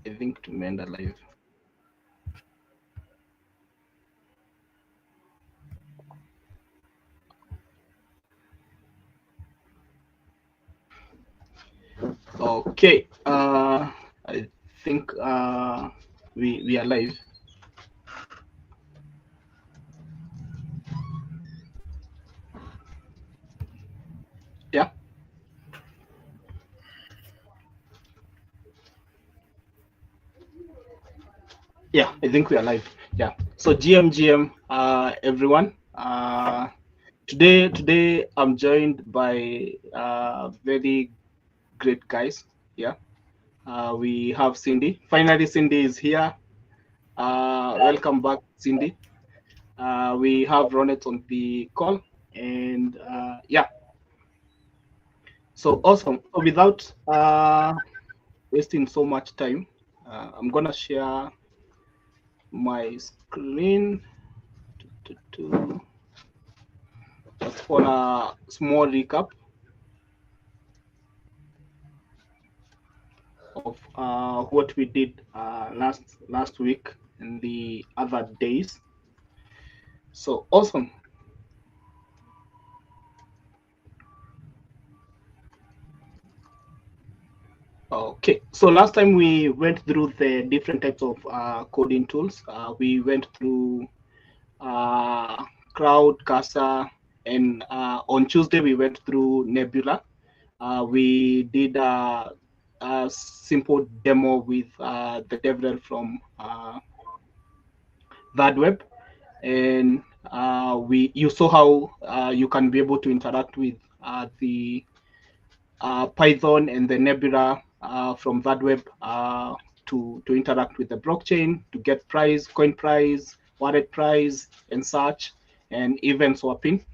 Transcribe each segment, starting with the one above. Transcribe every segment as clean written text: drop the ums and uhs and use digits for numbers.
I think tumeenda live. Okay, I think we are live. Yeah. Yeah, I think we are live. Yeah. So GM, everyone. Today I'm joined by very great guys. Yeah. We have Cindy. Finally, Cindy is here. Welcome back, Cindy. We have Ronet on the call, and yeah. So awesome. So without wasting so much time, I'm gonna share my screen. Just for a small recap of what we did last week and the other days. So awesome. Okay, so last time we went through the different types of coding tools. We went through Crowd, Casa, and on Tuesday we went through Nebula. We did a simple demo with the DevRel from ThirdWeb, and you saw how you can be able to interact with the Python and the Nebula from ThirdWeb to interact with the blockchain, to get price, coin price, wallet price, and such, and even swapping.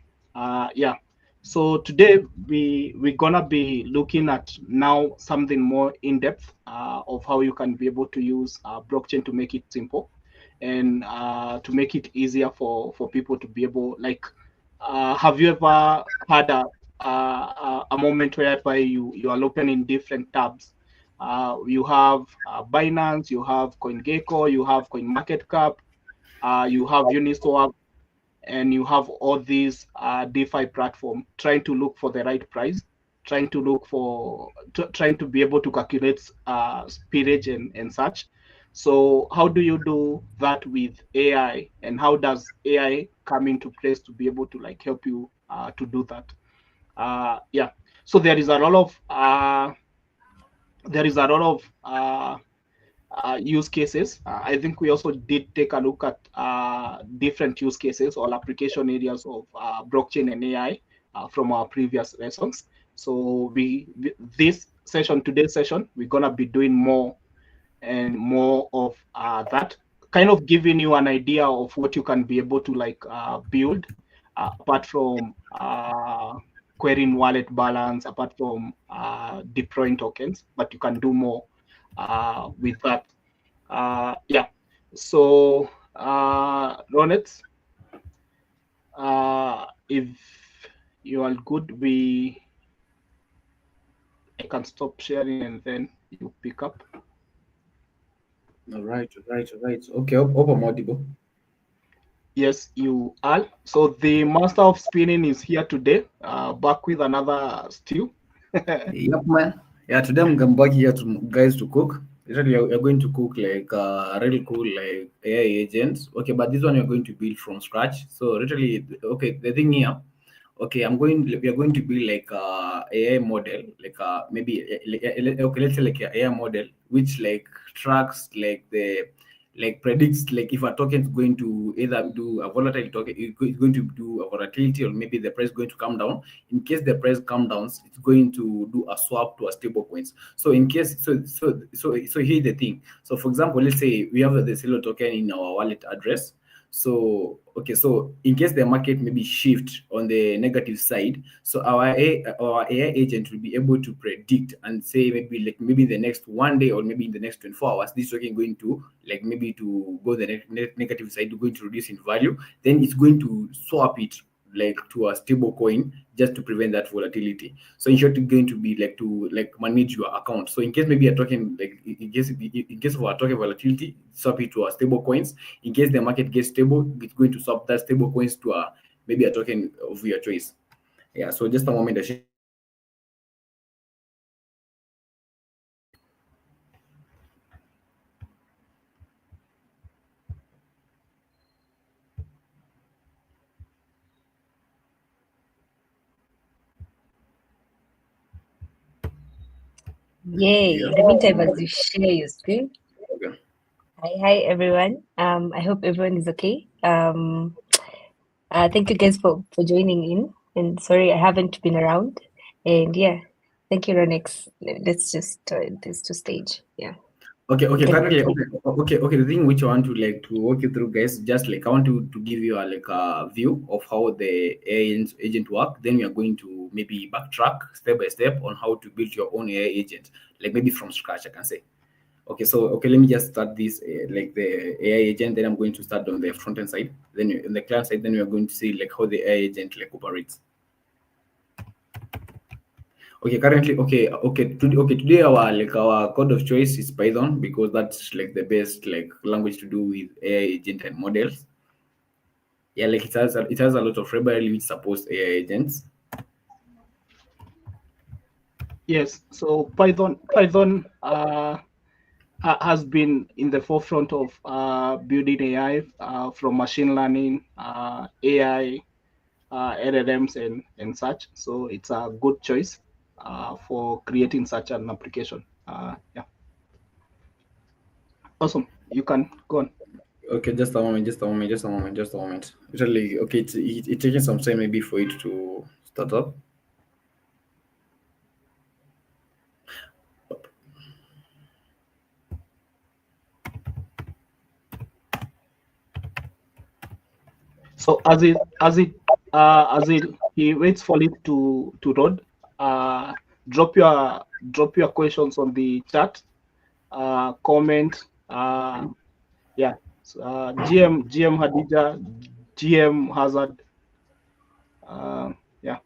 Yeah. So today we're gonna be looking at now something more in depth of how you can be able to use blockchain to make it simple and to make it easier for people to be able, like, have you ever had a moment whereby you are opening different tabs? You have Binance, you have CoinGecko, you have CoinMarketCap, you have Uniswap, and you have all these DeFi platform trying to look for the right price, trying to look for, trying to be able to calculate speedage and such. So how do you do that with AI, and how does AI come into place to be able to like help you to do that? Yeah. So there is a lot of use cases. I think we also did take a look at different use cases or application areas of blockchain and AI from our previous lessons. So today's session, we're gonna be doing more and more of that, kind of giving you an idea of what you can be able to like build apart from querying wallet balance, apart from deploying tokens, but you can do more with that. Yeah. So Ronet, if you are good, I can stop sharing and then you pick up. All right. Okay, hope I'm audible. Yes, you are. So the master of spinning is here today, back with another stew. Yep, man. Yeah, today I'm back here to guys to cook. Usually we're going to cook like really cool like AI agents. Okay, but this one we're going to build from scratch. So literally, okay, the thing here, okay, we are going to build like AI model, like okay, let's say like a AI model which like tracks like the like predicts like if a token is going to either do a volatile token, it's going to do a volatility, or maybe the price is going to come down. In case the price come down, it's going to do a swap to a stable coins. So in case, so here's the thing. So for example, let's say we have the Celo token in our wallet address. So okay, so in case the market maybe shift on the negative side, so our AI agent will be able to predict and say maybe the next one day or maybe in the next 24 hours, this token going to like maybe to go the negative side, going to reduce in value. Then it's going to swap it like to a stable coin just to prevent that volatility. So in short, it's going to be like to like manage your account. So in case maybe you're talking like in case of a token volatility, swap it to a stable coins. In case the market gets stable, it's going to swap that stable coins to a maybe a token of your choice. Yeah. So just a moment. Yay. Yeah. In the meantime, as you share your screen. Okay. Hi everyone. I hope everyone is okay. Thank you guys for joining in. And sorry I haven't been around. And yeah, thank you, Ronex. Let's just this to stage. Yeah. Okay, You can currently, continue. okay. The thing which I want to like to walk you through, guys, just like I want to give you a like a view of how the AI agent work. Then we are going to maybe backtrack step by step on how to build your own AI agent, like maybe from scratch, I can say. Okay, so okay, let me just start this like the AI agent. Then I'm going to start on the front end side. Then on the client side, then we are going to see like how the AI agent like operates. Okay, currently, today our code of choice is Python because that's like the best like language to do with AI agent and models. Yeah, like it has a lot of library which supports AI agents. Yes, so Python has been in the forefront of building AI from machine learning, AI, LLMs, and such. So it's a good choice for creating such an application. Yeah, awesome. You can go on. Okay, just a moment. Really, okay, it's taking some time maybe for it to start up. So as it he waits for it to load, uh, drop your questions on the chat, comment. Yeah, so, GM Hadija, GM Hazard. Yeah.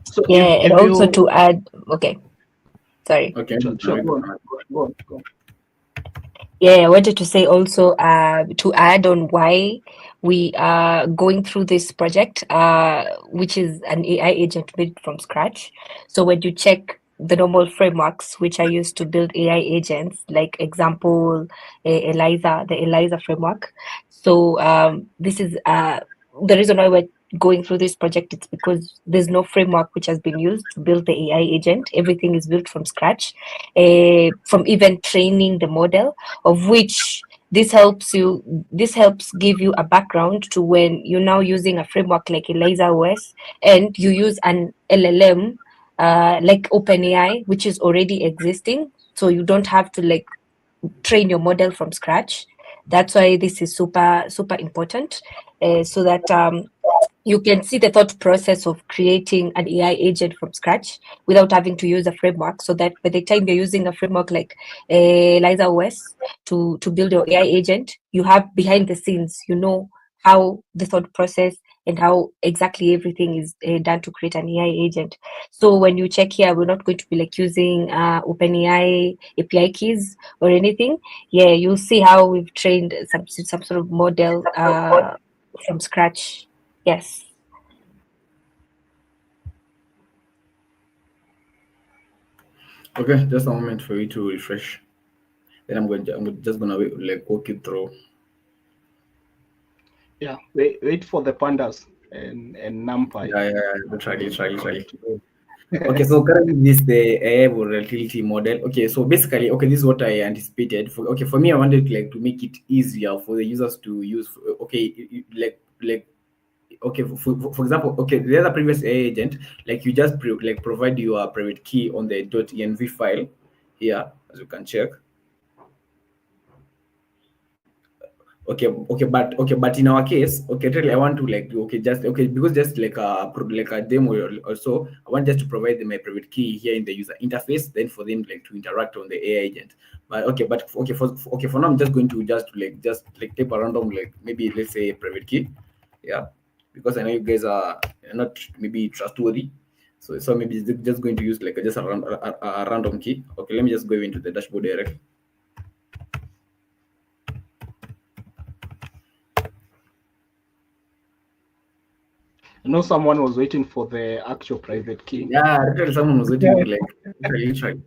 So Yeah, and if also you to add, okay, sorry. Okay, sure, go on. Yeah, I wanted to say also to add on why we are going through this project, which is an AI agent built from scratch. So when you check the normal frameworks which are used to build AI agents, like example, ELIZA, the ELIZA framework. So this is the reason why we're going through this project. It's because there's no framework which has been used to build the AI agent. Everything is built from scratch, from even training the model, of which this helps give you a background to when you're now using a framework like ELIZA OS and you use an LLM like OpenAI, which is already existing, so you don't have to like train your model from scratch. That's why this is super important, so that you can see the thought process of creating an AI agent from scratch without having to use a framework, so that by the time you're using a framework like Liza OS to build your AI agent, you have behind the scenes, you know how the thought process and how exactly everything is done to create an AI agent. So when you check here, we're not going to be like using OpenAI API keys or anything. Yeah, you'll see how we've trained some sort of model from scratch. Yes. okay, just a moment for you to refresh. Then I'm just gonna like walk you through. Yeah, wait for the pandas and NumPy. Yeah, try. Okay, so currently this the AI volatility model. Okay, so basically, okay, this is what I anticipated. For me, I wanted like to make it easier for the users to use. Okay, like okay, for example, okay, the other previous AI agent, like you just provide your private key on the .env file here, as you can check. but in our case, really I want to like because just like a demo or so, I want just to provide them my private key here in the user interface, then for them like to interact on the AI agent. For now I'm just going to just type a random, like maybe let's say private key, yeah, because I know you guys are not maybe trustworthy. So maybe just going to use like just a random key. Okay, let me just go into the dashboard directly. I know someone was waiting for the actual private key. Yeah, literally someone was waiting like literally.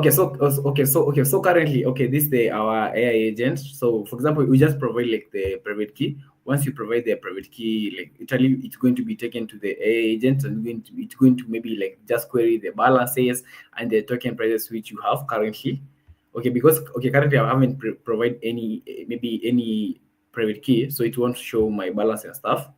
So currently, this is our AI agent. So for example, we just provide like the private key. Once you provide the private key, like literally it's going to be taken to the AI agent, and it's going to maybe like just query the balances and the token prices which you have currently. Because currently I haven't provide any private key, so it won't show my balance and stuff.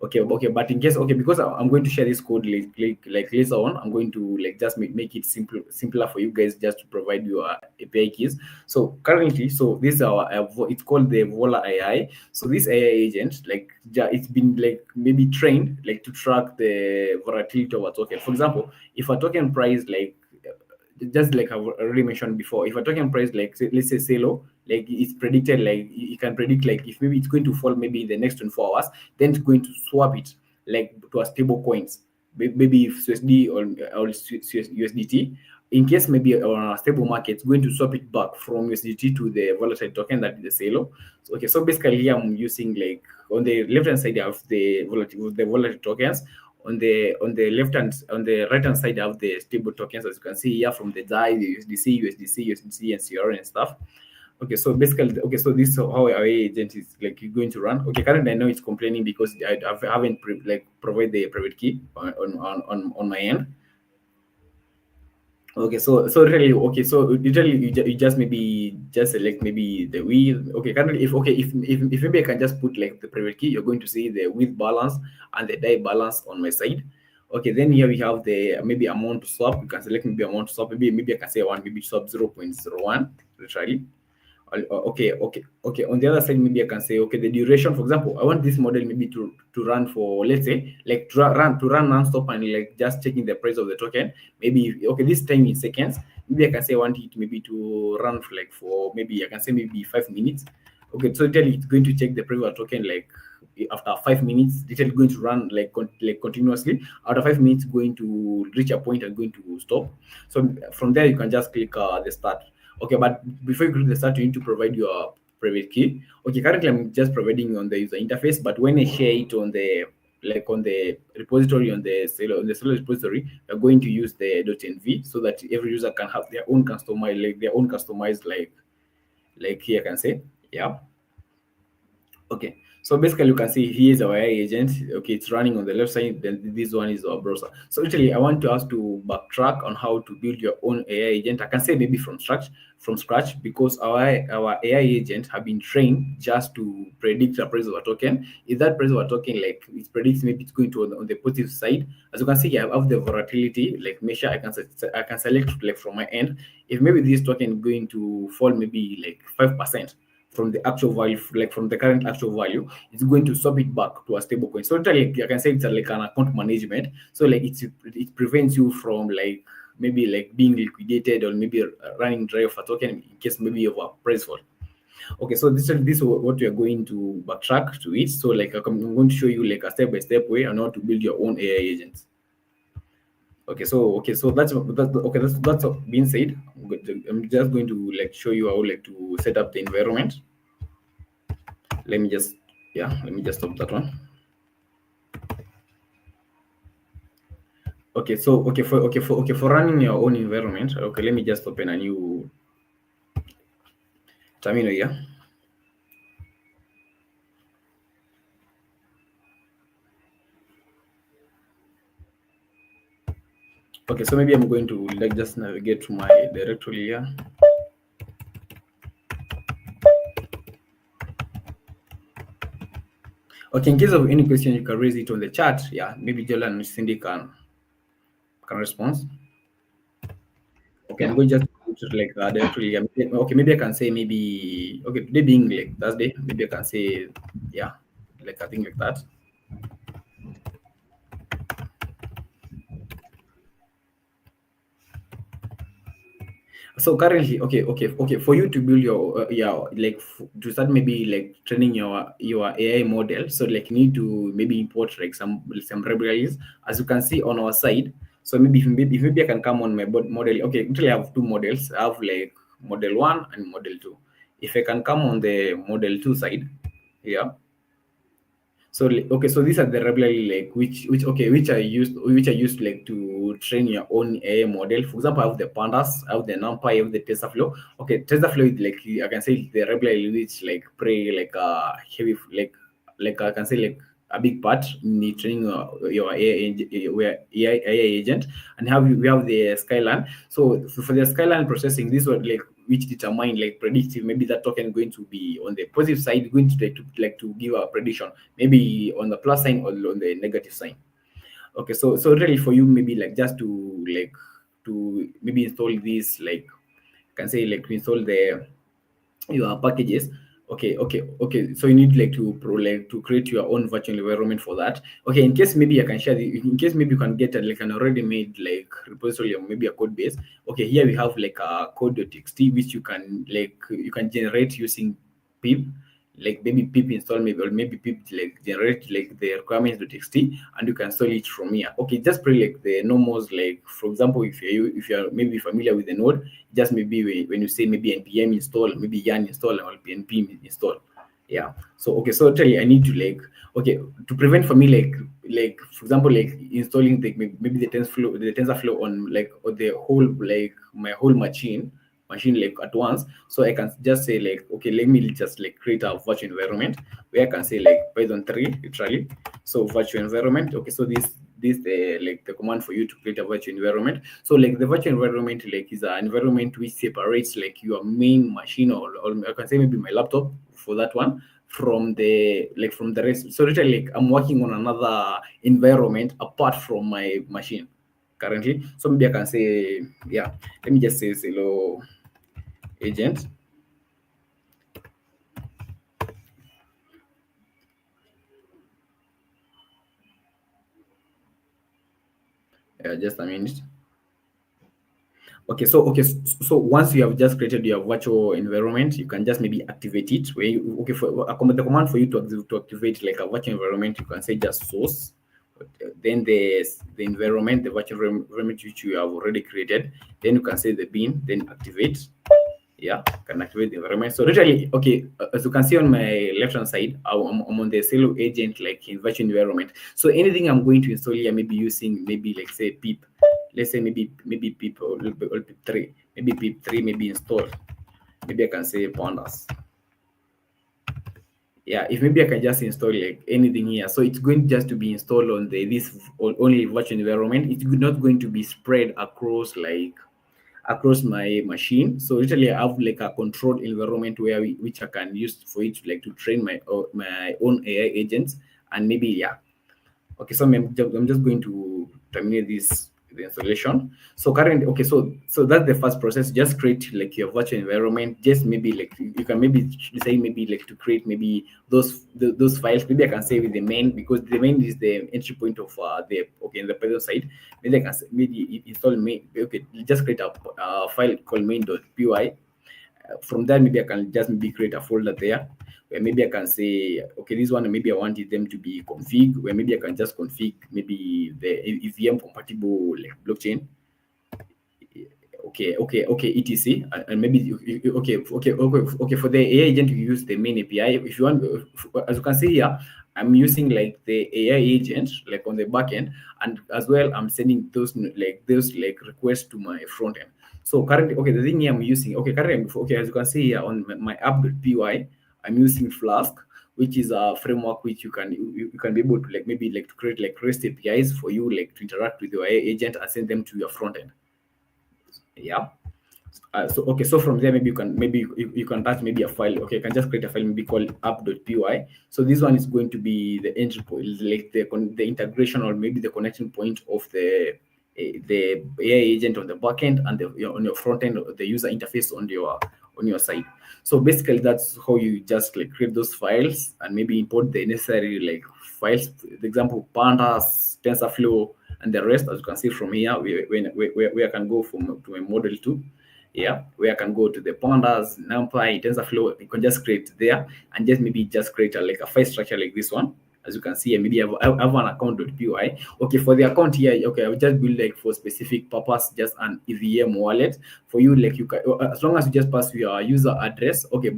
But in case, because I'm going to share this code like later on, I'm going to like just make it simpler for you guys just to provide your API keys. So currently, this is our it's called the Vola AI. So this AI agent, like it's been like maybe trained like to track the volatility of a token. For example, if a token price like just like I've already mentioned before, if a token price like let's say Celo, like it's predicted, like you can predict like if maybe it's going to fall maybe in the next 24 hours, then it's going to swap it like to a stable coins, maybe if USD or USDT. In case maybe on a stable market, it's going to swap it back from USDT to the volatile token that is the Celo. So basically here I'm using like on the left hand side of the volatile tokens, on the right hand side of the stable tokens, as you can see here from the DAI, the USDC, and CR and stuff. So basically, so this is how our agent is like going to run. Currently I know it's complaining because I haven't provide the private key on my end. So literally you just maybe just select maybe the width. Currently if maybe I can just put like the private key, you're going to see the width balance and the DAI balance on my side. Then here we have the maybe amount to swap. You can select maybe amount to swap. Maybe I can say one, maybe swap 0.01 literally. On the other side, maybe I can say the duration. For example, I want this model maybe to run for, let's say, like to run non-stop and like just checking the price of the token. Maybe this time in seconds. Maybe I can say I want it maybe to run for maybe I can say maybe 5 minutes. So it's going to check the price of the token like after 5 minutes. It's going to run like continuously. After 5 minutes, going to reach a point and going to stop. So from there you can just click the start. But before you click the start, you need to provide your private key. Currently I'm just providing on the user interface, but when I share it on the repository on the Celo repository, we're going to use the .env so that every user can have their own customized like here I can say, yeah. So basically you can see here is our AI agent. It's running on the left side, then this one is our browser. So literally I want to ask to backtrack on how to build your own AI agent. I can say maybe from scratch because our AI agent have been trained just to predict the price of a token. If that price of a token like it predicts maybe it's going to on the positive side, as you can see I have the volatility like measure. I can select like from my end if maybe this token is going to fall maybe like 5% from the actual value, like from the current actual value, it's going to swap it back to a stable coin. So literally, I can say it's like an account management. So like it prevents you from like maybe like being liquidated or maybe running dry of a token in case maybe of a price fall. So this is what we are going to backtrack to it. So like I'm going to show you like a step-by-step way on how to build your own AI agents. So that's being said. I'm just going to like show you how like to set up the environment. Let me just stop that one. For running your own environment. Let me just open a new terminal here. So maybe I'm going to like just navigate to my directory here. In case of any question, you can raise it on the chat. Yeah, maybe Jolan and Cindy can respond. I'm going just just like directly. Okay, maybe I can say maybe okay today being like Thursday, maybe I can say yeah, like I think like that. So currently, okay. For you to build your like to start maybe like training your AI model, so like you need to maybe import like some libraries, as you can see on our side. So maybe I can come on my model. Okay, actually I have two models. I have like model 1 and model 2. If I can come on the model 2 side, yeah. So okay, so these are the regularly like which I used like to train your own AI model. For example, I have the pandas, I have the numpy, I have the TensorFlow. Okay, TensorFlow is like I can say the regularly which like play like a heavy like I can say like a big part in the training your AI agent. And we have the Skyline. So for the Skyline processing, this was like which determine like predictive, maybe that token going to be on the positive side, going to give a prediction, maybe on the plus sign or on the negative sign. Okay, so really for you maybe like just to like to maybe install this like can say like to install the your packages. Okay, so you need like to create your own virtual environment for that. Okay, in case maybe I can share in case maybe you can get like an already made like repository or maybe a code base. Okay, here we have like a code.txt which you can generate using pip, like maybe pip install maybe, or maybe pip like generate like the requirements.txt, and you can install it from here. Okay, just pray like the normals, like for example if you're maybe familiar with the node, just maybe when you say maybe npm install, maybe yarn install, or npm install. Yeah, so okay, so tell you I need to like okay to prevent for me like for example like installing the maybe the TensorFlow on like or the whole like my whole machine like at once. So I can just say like okay, let me just like create a virtual environment where I can say like Python 3 literally. So virtual environment. Okay, so this like the command for you to create a virtual environment. So like the virtual environment like is an environment which separates like your main machine, or I can say maybe my laptop for that one, from the rest. So literally like I'm working on another environment apart from my machine currently. So maybe I can say yeah, let me just say hello agent. Just a minute. Okay, so once you have just created your virtual environment, you can just maybe activate it. Where you, okay, for the command for you to activate like a virtual environment, you can say just source, then the environment, the virtual environment which you have already created. Then you can say the bin, then activate. Yeah, can activate the environment. So literally, okay, as you can see on my left hand side, I'm on the Celo agent like in virtual environment. So anything I'm going to install here, maybe using maybe like say pip, let's say maybe pip or pip 3, maybe pip 3, maybe install. Maybe I can say pandas. Yeah, if maybe I can just install like anything here, so it's going just to be installed on this only virtual environment. It's not going to be spread across my machine. So literally I have like a controlled environment where which I can use for it like to train my own AI agents. And maybe yeah, okay, so I'm just going to terminate the installation. So currently, okay, so that's the first process. Just create like your virtual environment. Just maybe like you can maybe say maybe like to create maybe those files. Maybe I can say with the main, because the main is the entry point of the okay in the Python side. Maybe I can say, maybe install main. Okay, just create a file called main.py. From that, maybe I can just maybe create a folder there where maybe I can say, okay, this one maybe I wanted them to be config, where maybe I can just config maybe the EVM compatible like blockchain. Okay, etc. And maybe okay. For the AI agent, you use the main API. If you want, as you can see here, I'm using like the AI agent like on the back end, and as well I'm sending those requests to my front end. So currently, okay, the thing here I'm using, okay, currently, okay, as you can see here on my app.py, I'm using Flask, which is a framework which you can be able to like maybe like to create like REST APIs for you like to interact with your AI agent and send them to your front end. Yeah. So okay, so from there maybe you can attach maybe a file. Okay, you can just create a file maybe called app.py. So this one is going to be the entry point, like the integration or maybe the connection point of the the AI agent on the back end, and on your front end, the user interface on your side. So basically, that's how you just like create those files and maybe import the necessary like files. For example, pandas, TensorFlow, and the rest. As you can see from here, where I can go from to a model 2. Yeah, where I can go to the pandas, NumPy, TensorFlow. You can just create there and just maybe just create like a file structure like this one. As you can see, maybe I have an account.py. Okay, for the account here, okay, I will just build like for specific purpose, just an EVM wallet for you. Like you can, as long as you just pass your user address. Okay,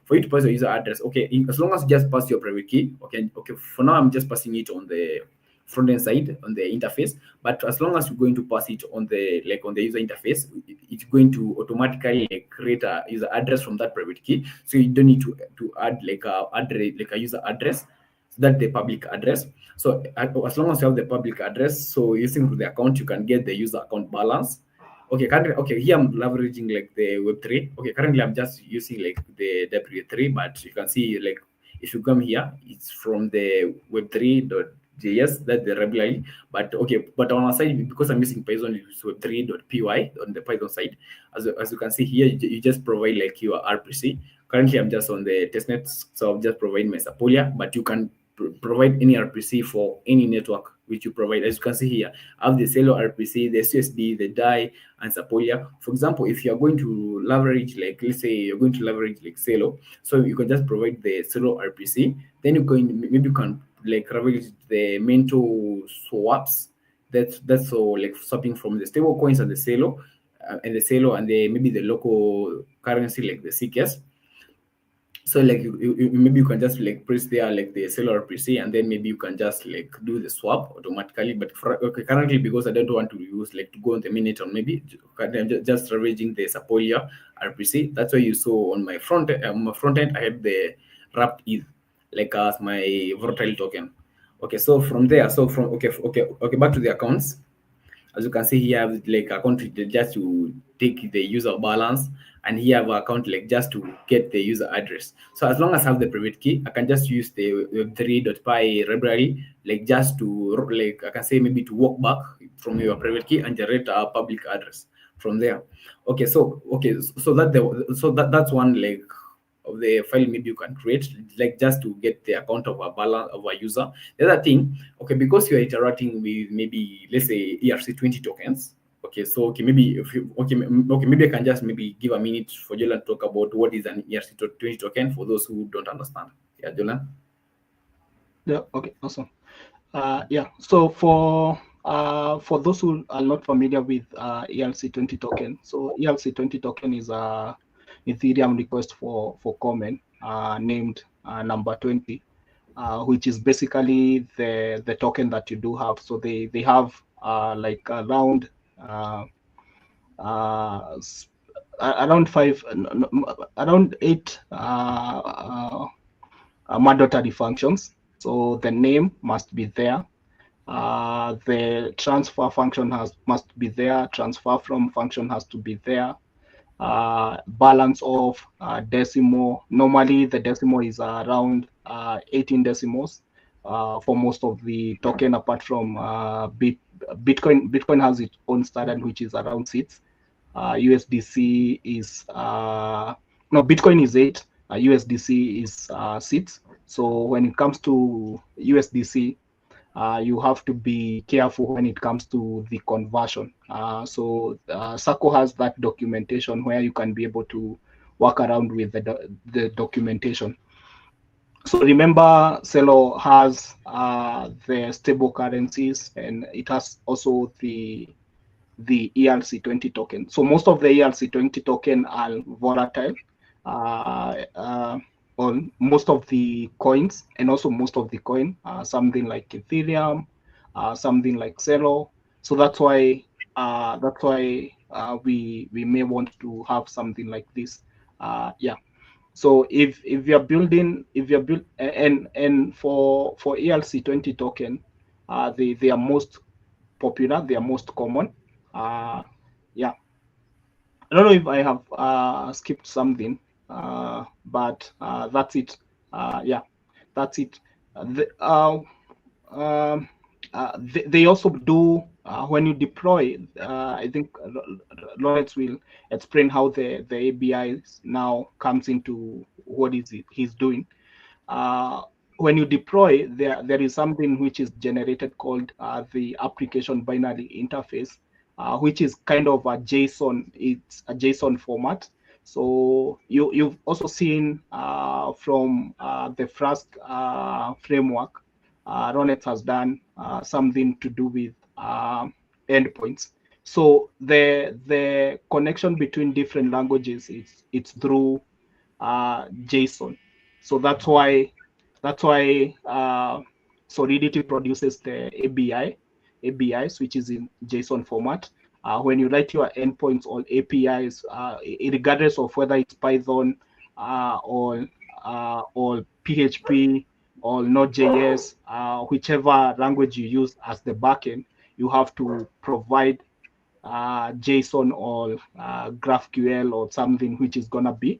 for you to pass your user address. Okay, as long as you just pass your private key. Okay. For now, I'm just passing it on the front end side on the interface, but as long as you're going to pass it on the user interface, it's going to automatically like create a user address from that private key, so you don't need to add like a address, like a user address. So that's the public address. So as long as you have the public address, so using the account, you can get the user account balance. Okay, currently, okay, here I'm leveraging like the Web3. Okay, currently I'm just using like the W3, but you can see like if you come here, it's from the Web3.js, that's the regularly. But okay, but on our side, because I'm using Python, it's Web3.py on the Python side. As you can see here, you just provide like your RPC. Currently, I'm just on the testnet, so I'll just provide my Sapolia, but you can provide any RPC for any network which you provide. As you can see here, I have the Celo RPC, the SUSD, the DAI, and Sapolia. For example, if you're going to leverage, like let's say you're going to leverage like Celo, so you can just provide the Celo RPC. Then maybe you can like leverage the Mento swaps. That's so like swapping from the stable coins and the Celo, and maybe the local currency like the CKS. So like maybe you can just like press there like the seller RPC, and then maybe you can just like do the swap automatically. But currently, because I don't want to use like to go on the minute, or maybe just leveraging the Sapolia RPC. That's why you saw on my front end, I had the wrapped ETH like as my volatile token. Okay, so from there, okay, back to the accounts. As you can see here, I have like account just to take the user balance, and here I have account like just to get the user address. So as long as I have the private key, I can just use the web3.py library, like just to like I can say maybe to walk back from your private key and generate a public address from there. Okay, so that's one like of the file maybe you can create, like just to get the account of a balance of a user. The other thing, okay, because you are interacting with maybe let's say ERC20 tokens. Okay, so okay, maybe if you maybe I can just maybe give a minute for Jolan to talk about what is an ERC20 token for those who don't understand. Yeah, Jolan. Yeah. Okay. Awesome. Yeah. So for those who are not familiar with ERC20 token, so ERC20 token is a Ethereum request for comment named number 20, which is basically the token that you do have. So they have like around around 8 mandatory functions. So the name must be there. The transfer function must be there. Transfer from function has to be there. Balance of decimal. Normally, the decimal is around 18 decimals for most of the token, apart from Bitcoin. Bitcoin has its own standard, which is around 6. USDC is no, Bitcoin is 8. USDC is 6. So when it comes to USDC, you have to be careful when it comes to the conversion. So Circle has that documentation where you can be able to work around with the documentation. So remember, Celo has the stable currencies, and it has also the ERC20 token. So most of the ERC20 token are volatile on most of the coins, and also most of the coin, something like Ethereum, something like Celo. So that's why we may want to have something like this. Yeah. So if you're building, and for ERC20 token, they are most popular, they are most common. Yeah, I don't know if I have skipped something, but that's it. Yeah, that's it. They also do when you deploy, I think Lawrence will explain how the ABI now comes into what is it he's doing. When you deploy, there is something which is generated called the application binary interface, which is kind of a JSON. It's a JSON format. So you've also seen from the Flask framework, Ronet has done something to do with endpoints. So the connection between different languages it's through JSON. So that's why Solidity produces the ABIs, which is in JSON format. When you write your endpoints or APIs, regardless of whether it's Python or PHP or Node.js, whichever language you use as the backend, you have to provide JSON or GraphQL or something which is going to be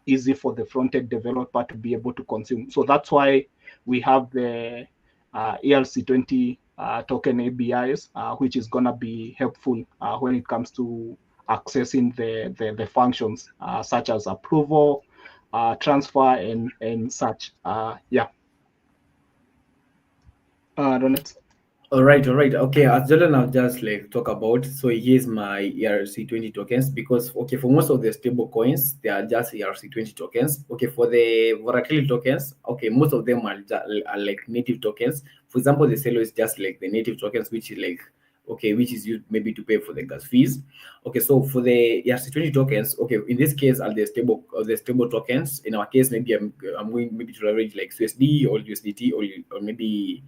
easy for the front-end developer to be able to consume. So that's why we have the ERC20 token ABIs, which is going to be helpful when it comes to accessing the functions such as approval, transfer, and such. Yeah. Ronet. All right. Okay, as Jordan, I'll just like talk about. So here's my ERC20 tokens because okay, for most of the stable coins, they are just ERC20 tokens. Okay, for the volatility tokens, okay, most of them are like native tokens. For example, the Celo is just like the native tokens, which is like okay, which is used maybe to pay for the gas fees. Okay, so for the ERC20 tokens, okay, in this case, are the stable tokens. In our case, maybe I'm going maybe to leverage like USD or USDT or maybe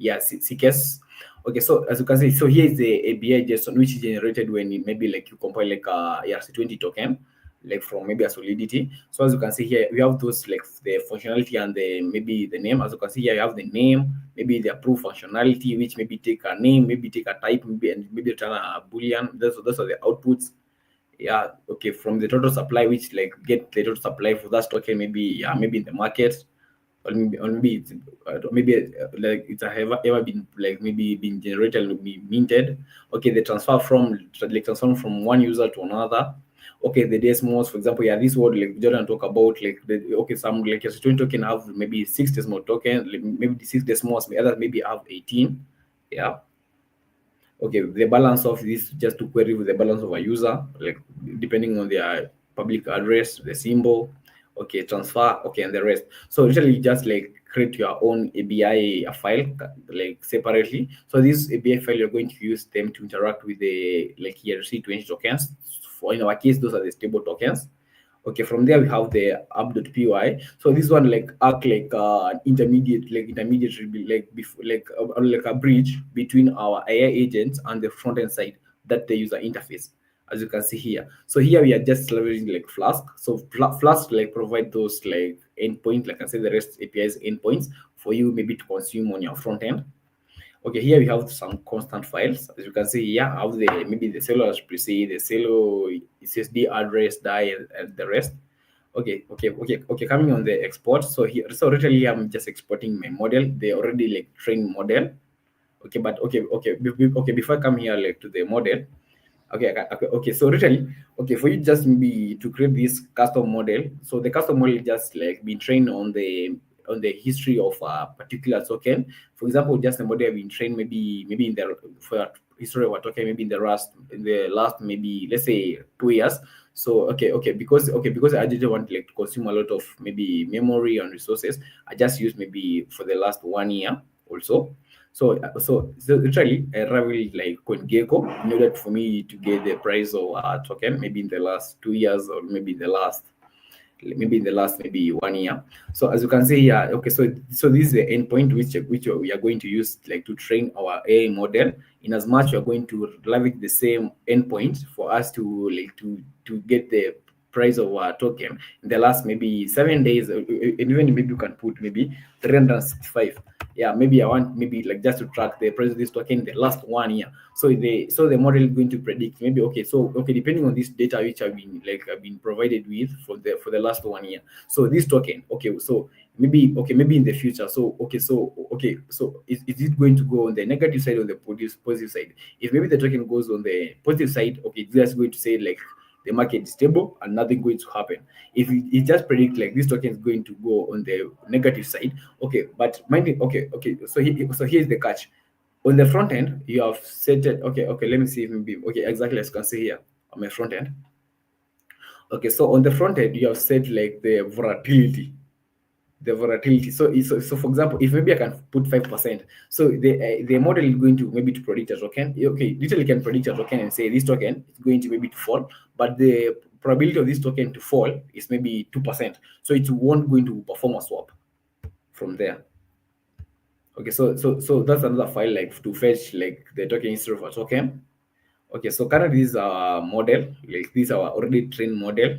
CKS. Okay, so as you can see, so here is the ABI JSON which is generated when maybe like you compile like a ERC20 token, like from maybe a Solidity. So as you can see here, we have those like the functionality and the maybe the name. As you can see here, you have the name, maybe the approve functionality, which maybe take a name, maybe take a type, maybe return a boolean. Those are the outputs. Yeah, okay, from the total supply, which like get the total supply for that token, maybe maybe in the market. Or maybe it's like it's ever been like maybe been generated or be minted. Okay, the transfer from one user to another. Okay, the Desmos, for example, this word like Jordan talk about like some like a student token have maybe 6 Desmos token, like maybe the 6 Desmos, the others maybe have 18. Yeah. Okay, the balance of this just to query with the balance of a user, like depending on their public address, the symbol, okay, transfer, okay, and the rest. So literally just like create your own ABI file like separately. So this ABI file, you're going to use them to interact with the like ERC20 tokens. For in our case, those are the stable tokens. Okay, from there we have the app.py. So this one like act like intermediary like a bridge between our AI agents and the front end side, that the user interface, as you can see here. So here we are just leveraging like Flask. So Flask like provide those like endpoint, like I said, the REST APIs endpoints for you maybe to consume on your front end. Okay, here we have some constant files. As you can see here, I have the maybe the cellular preset, the cellular SSD address, die, and the rest. Okay. Coming on the export. So here, so literally, I'm just exporting my model. They already like trained model. Okay, but okay. Before I come here like to the model, okay. So literally, okay, for you just maybe to create this custom model. So the custom model just like been trained on the history of a particular token. For example, just the model been trained maybe in the for history of a token, maybe in the last maybe let's say 2 years. So because I didn't want like to consume a lot of maybe memory and resources, I just used maybe for the last 1 year also. So literally, I traveled like CoinGecko in order for me to get the price of a token, maybe in the last 2 years or maybe in the last maybe 1 year. So as you can see here, okay, so this is the endpoint which we are going to use like to train our AI model. In as much we are going to leverage the same endpoint for us to like to get the price of our token in the last maybe 7 days, and even maybe you can put maybe 365. Yeah, maybe I want maybe like just to track the price of this token in the last 1 year. So the model is going to predict maybe depending on this data which I've been provided with for the last 1 year. So this token, okay, so maybe in the future. So is it going to go on the negative side or the positive side? If maybe the token goes on the positive side, okay, it's just going to say like the market is stable and nothing going to happen. If it just predict like this token is going to go on the negative side, okay, but mind it, so here's the catch. On the front end, you have set it. Okay, let me see if maybe okay, exactly as you can see here on my front end. Okay, so on the front end, you have set like the volatility. So for example, if maybe I can put 5%, so the model is going to maybe to predict a token. Okay, literally can predict a token and say this token is going to maybe to fall, but the probability of this token to fall is maybe 2%. So it won't going to perform a swap from there. Okay, so that's another file like to fetch like the token instead of a token. Okay, so currently this is our model, like this is our already trained model.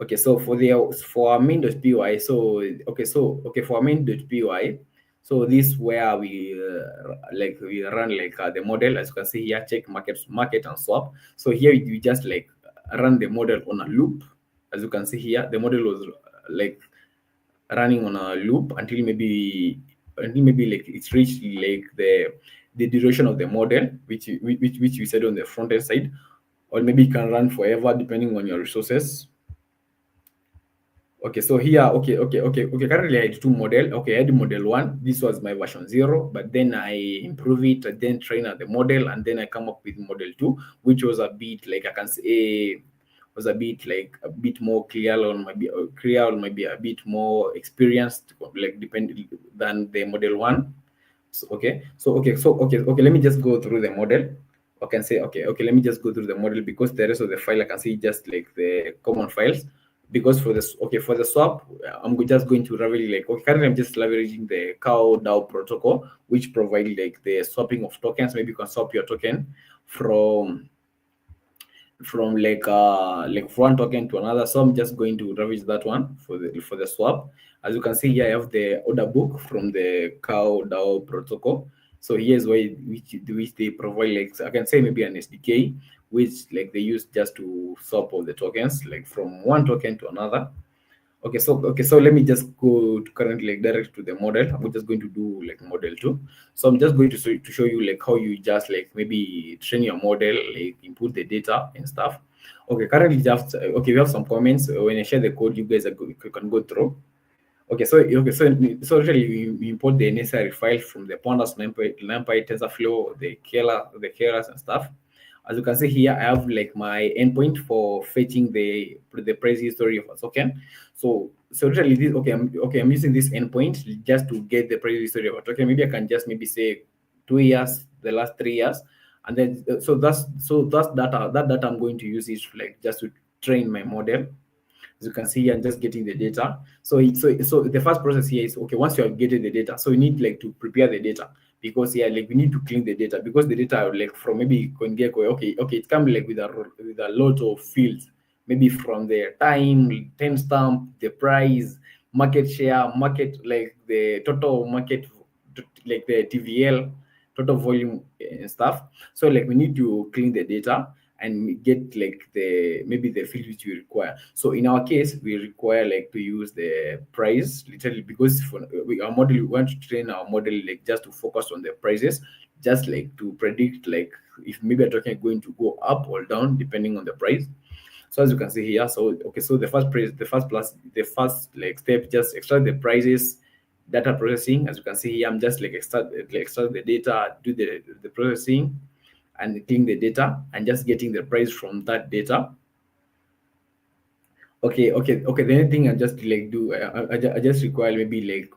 Okay, so for our main.py, for our main.py, so this where we we run like the model, as you can see here, check market and swap. So here you just like run the model on a loop. As you can see here, the model was like running on a loop until maybe like it's reached like the duration of the model, which we said on the front end side, or maybe it can run forever depending on your resources. Okay, so here, currently I had two model. Okay, I had model 1. This was my version 0, but then I improve it, and then train the model, and then I come up with model 2, which was a bit like I can say was a bit like a bit more clear, or maybe a bit more experienced, like depending than the model 1. Let me just go through the model. Okay, and say let me just go through the model, because the rest of the file I can see just like the common files. Because for this, for the swap, I'm just going to leverage currently I'm just leveraging the cow DAO protocol, which provide like the swapping of tokens. Maybe you can swap your token from like one token to another. So I'm just going to leverage that one for the swap. As you can see here, I have the order book from the cow DAO protocol. So here's which they provide, like I can say maybe an SDK, which like they use just to swap all the tokens like from one token to another. So let me just go to currently like direct to the model. I'm just going to do like model 2. So I'm just going to show you like how you just like maybe train your model, like input the data and stuff. Okay, currently just we have some comments. When I share the code, you guys you can go through. So usually we import the necessary files from the pandas, NumPy, TensorFlow, the Keras and stuff. As you can see here, I have like my endpoint for fetching the price history of a token. So usually this I'm using this endpoint just to get the price history of a token. Maybe I can just maybe say 2 years, the last 3 years, and then that's data I'm going to use is like just to train my model. As you can see here, I'm just getting the data. So the first process here is, okay, once you have getting the data, so you need like to prepare the data, because like we need to clean the data, because the data like from maybe CoinGecko, okay, it comes like with a lot of fields, maybe from the time, timestamp, the price, market share, like the total market, like the TVL, total volume and stuff. So like we need to clean the data and get like maybe the field which we require. So in our case, we require like to use the price, literally, because our model, we want to train our model like just to focus on the prices, just like to predict like if maybe a token going to go up or down depending on the price. So as you can see here, so the first like step, just extract the prices, data processing. As you can see here, I'm just like extract the data, do the processing, and clean the data, and just getting the price from that data. The only thing I just like do, I just require maybe like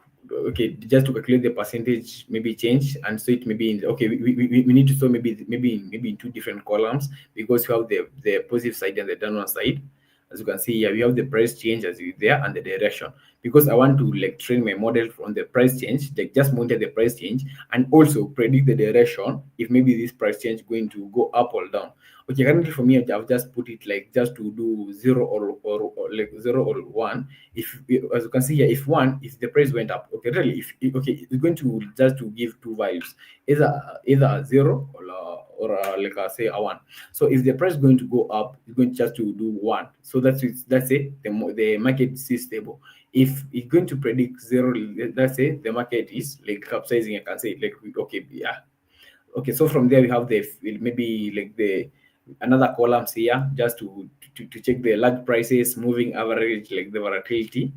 just to calculate the percentage maybe change, and so it maybe in we need to show maybe in two different columns, because we have the positive side and the downward side. As you can see here, we have the price change as is there, and the direction, because I want to like train my model on the price change, like just monitor the price change and also predict the direction, if maybe this price change going to go up or down. Okay, currently for me, I've just put it like just to do 0 or like 0 or 1. If as you can see here, if the price went up, okay, really, it's going to just to give two values, either a 0 or like I say a 1. So if the price is going to go up, it's going just to do 1. So that's it. The market is stable. If it's going to predict zero, let's say the market is like capsizing, I can say like, okay, yeah, okay. So from there we have the maybe like the another columns here just to check the lag prices, moving average, like the volatility,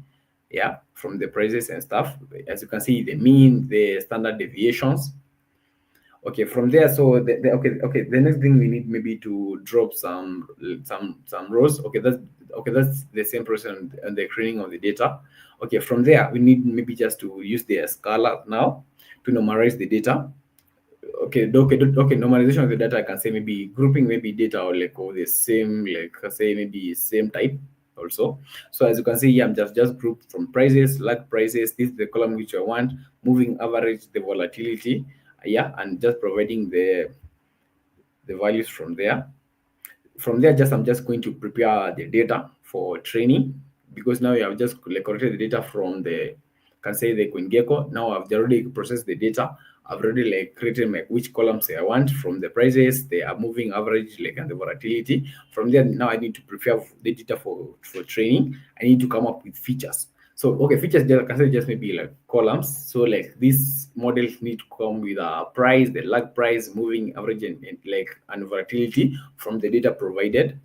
yeah, from the prices and stuff. As you can see, the mean, the standard deviations. Okay, from there, so okay, the next thing we need maybe to drop some rows. Okay, that's the same process on the cleaning of the data. Okay, from there we need maybe just to use the Scala now to normalize the data. Okay, normalization of the data, I can say maybe grouping maybe data or like all the same, like say maybe same type also. So as you can see here, I'm just grouped from prices, lag prices. This is the column which I want, moving average, the volatility, yeah, and just providing the values from there. From there, I'm just going to prepare the data for training, because now you have just like collected the data from the, can say the CoinGecko. Now I've already processed the data. I've already like created my, which columns I want from the prices, they are moving average, like, and the volatility. From there, now I need to prepare the data for training. I need to come up with features. So okay, features there can say just maybe like columns. So like these models need to come with a price, the lag price, moving average, and like and volatility from the data provided.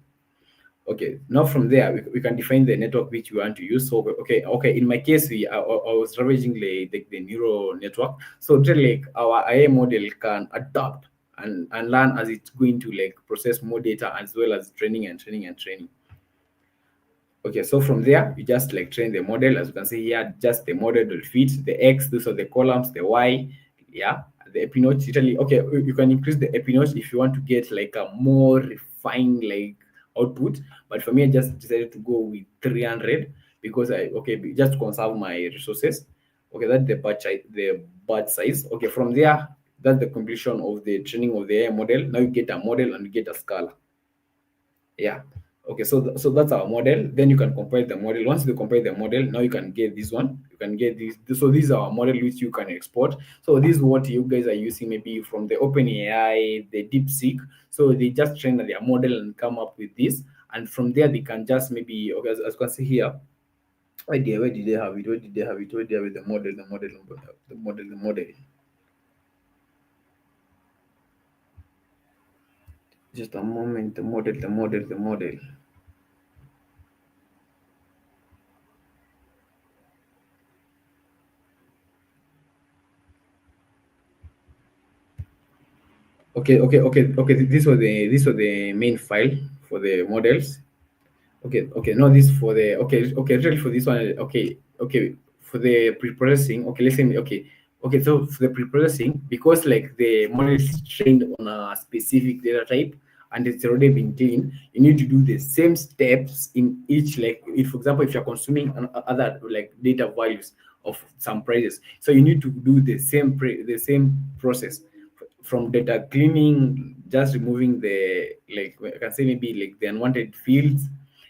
Okay, now from there we can define the network which we want to use. So okay, in my case, I was leveraging the neural network. So just like our AI model can adapt and learn as it's going to like process more data, as well as training and training and training. Okay, so from there, you just like train the model. As you can see here, just the model will fit the X, those are the columns, the Y, yeah, the epinotch. Literally, okay, you can increase the epinotch if you want to get like a more refined like output. But for me, I just decided to go with 300 because just to conserve my resources. Okay, that's the batch size. Okay, from there, that's the completion of the training of the AI model. Now you get a model and you get a Scala. Yeah. Okay, so so that's our model. Then you can compile the model. Once you compile the model, now you can get this one. You can get this. So these are our model which you can export. So this is what you guys are using maybe from the OpenAI, the DeepSeek. So they just train their model and come up with this. And from there, they can just maybe, okay, as you can see here, where did they have it? Where did they have it? Where did they have it? The model. Just a moment. The model. Okay. This was the main file for the models. Okay. No, this for the Really for this one. Okay. For the pre-processing. Okay, listen. Okay. So for the pre-processing, because like the model is trained on a specific data type and it's already been cleaned, you need to do the same steps in each. Like, if, for example, if you're consuming other like data values of some prices, so you need to do the same process from data cleaning, just removing the, like, I can say maybe like the unwanted fields.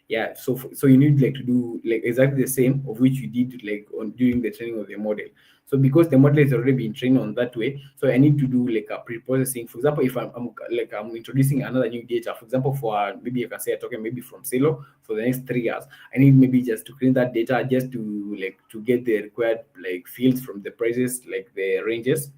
Yeah, so you need like to do like exactly the same of which you did like on during the training of the model. So because the model has already been trained on that way, so I need to do like a pre-processing. For example, if I'm introducing another new data, for example, for maybe I can say a token maybe from Silo for the next 3 years, I need maybe just to clean that data, just to like to get the required like fields from the prices, like the ranges.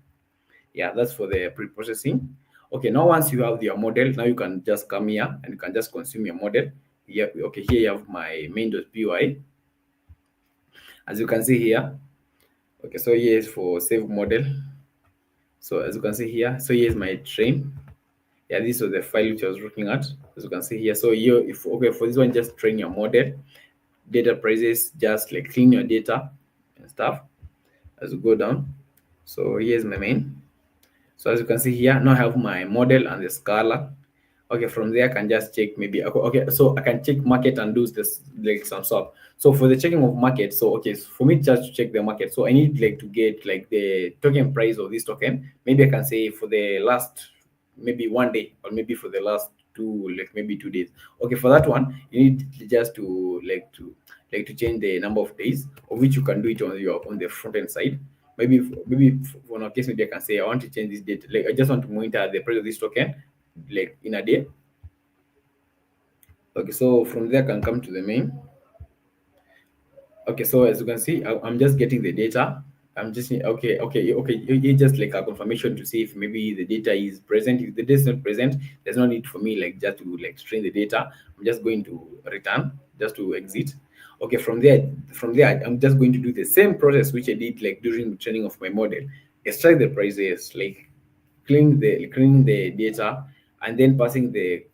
Yeah, that's for the pre-processing. Okay, now once you have your model, now you can just come here and you can just consume your model. Yeah, okay, here you have my main.py. As you can see here, okay, so here is for save model. So as you can see here, so here's my train. Yeah, this was the file which I was looking at. As you can see here, so here, if okay, for this one, just train your model, data prices, just like clean your data and stuff as you go down. So here's my main. So as you can see here, now I have my model and the Scala. Okay, from there I can just check maybe, okay, so I can check market and do this like some sort. So for the checking of market, so okay, so for me just to check the market, so I need like to get like the token price of this token. Maybe I can say for the last maybe 1 day, or maybe for the last like maybe 2 days. Okay, for that one you need just to change the number of days, of which you can do it on the front end side. Maybe for our case, maybe I can say I want to change this date. Like, I just want to monitor the price of this token like in a day. Okay, so from there I can come to the main. Okay, so as you can see, I'm just getting the data. I'm just okay. It's just like a confirmation to see if maybe the data is present. If the data is not present, there's no need for me like just to like strain the data. I'm just going to return, just to exit. Okay, from there, I'm just going to do the same process which I did like during the training of my model. Extract the prices, like cleaning the data, and then passing the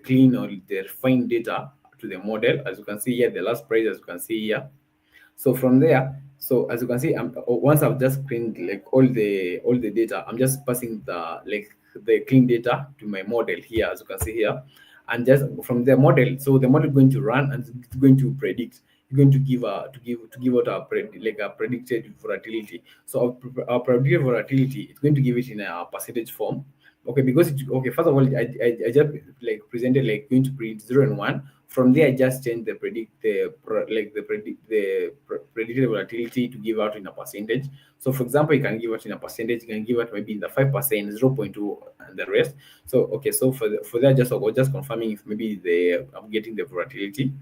clean or the refined data to the model. As you can see here, the last price, as you can see here. So from there, so as you can see, once I've just cleaned like all the data, I'm just passing the clean data to my model here, as you can see here. And just from the model, so the model is going to run and it's going to predict. It's going to give out a predicted volatility. So our predicted volatility, it's going to give it in a percentage form. Okay, because okay, first of all, I just like presented like going to predict 0 and 1. From there, I just change the predicted volatility to give out in a percentage. So for example, you can give out in a percentage, you can give out maybe in the 5%, 0.2, and the rest. So okay, so for that, just I'll just confirming if maybe I'm getting the volatility.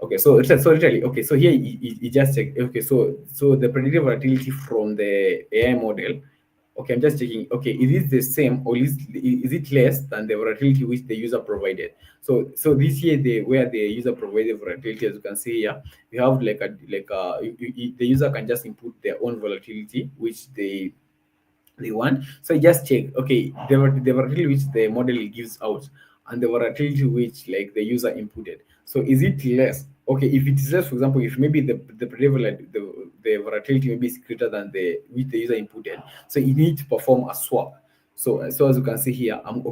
Okay, so literally, okay, so here you just check. Okay, so the predicted volatility from the AI model. Okay, I'm just checking. Okay, is it the same or is it less than the volatility which the user provided? So this here, where the user provided volatility, as you can see here, you have the user can just input their own volatility which they want. So just check, okay, the volatility which the model gives out and the volatility which like the user inputted. So is it less? Okay, if it is less, for example, if maybe the level like the volatility maybe is greater than the which the user inputted, so you need to perform a swap. So as you can see here, I'm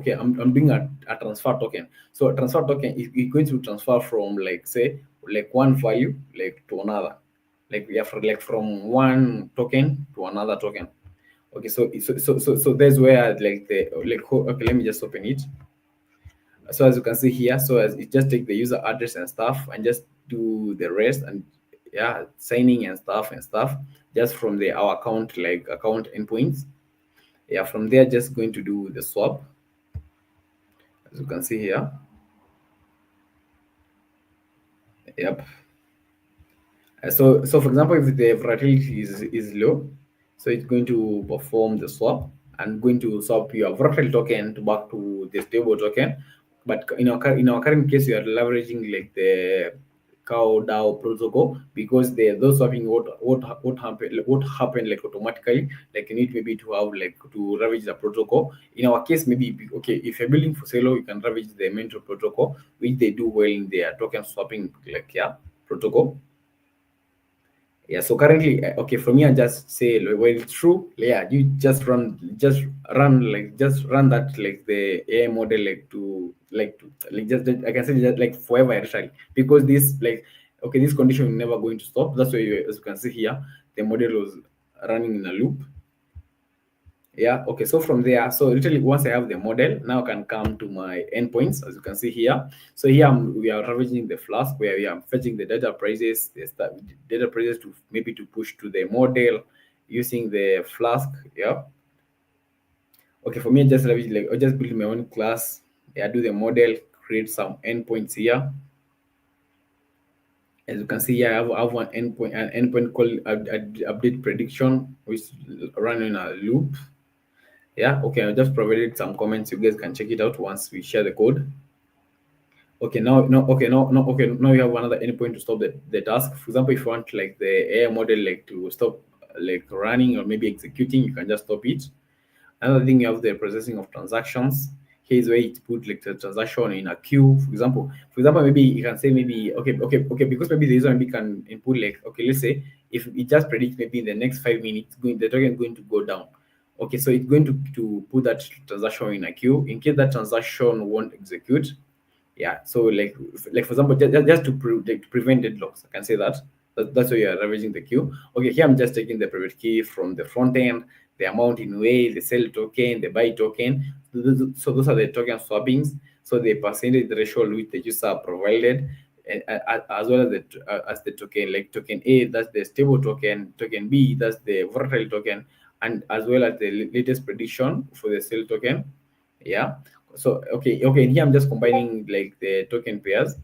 doing a transfer token. So a transfer token is going to transfer from like say like one value like to another, like we have like from one token to another token. Okay, so there's where like okay, let me just open it. So as you can see here, so as it just take the user address and stuff and just do the rest, and yeah, signing and stuff just from our account, like account endpoints. Yeah, from there just going to do the swap, as you can see here. Yep. So for example, if the volatility is low, so it's going to perform the swap and going to swap your volatile token to back to the stable token. But in our current case, we are leveraging like the cow DAO protocol, because those swapping what happened like automatically, like you need maybe to have like to ravage the protocol. In our case, maybe okay, if you're building for Celo, you can ravage the mentor protocol, which they do well in their token swapping like protocol. Yeah, so currently, okay, for me, I just say like, when it's true, yeah, you just run that like the AI model like just I can say that like forever actually, because this like okay, this condition is never going to stop. That's why as you can see here, the model was running in a loop. Yeah, okay, so from there, so literally once I have the model, now I can come to my endpoints, as you can see here. So here we are ravaging the Flask, where we are fetching the data prices, data prices to maybe to push to the model using the Flask. Yeah. Okay, for me, just ravage, like I just build my own class. Yeah, do the model, create some endpoints here. As you can see here, I have an endpoint called update prediction, which run in a loop. Yeah, okay, I just provided some comments. You guys can check it out once we share the code. Okay, now you have another endpoint to stop the task. For example, if you want like the AI model like to stop like running or maybe executing, you can just stop it. Another thing, you have the processing of transactions. Here's where it put like the transaction in a queue. For example, maybe you can say maybe okay, because maybe the user maybe can input like okay, let's say if it just predicts maybe in the next 5 minutes, the token is going to go down. Okay, so it's going to put that transaction in a queue in case that transaction won't execute. Yeah, so like for example, just to prevent deadlocks, I can say that's why you're ravaging the queue. Okay, here I'm just taking the private key from the front end, the amount in way, the sell token, the buy token. So those are the token swappings. So the percentage threshold which the user provided, as well as the token, like token A, that's the stable token B, that's the volatile token, and as well as the latest prediction for the sell token. Yeah. So okay, and here I'm just combining like the token pairs.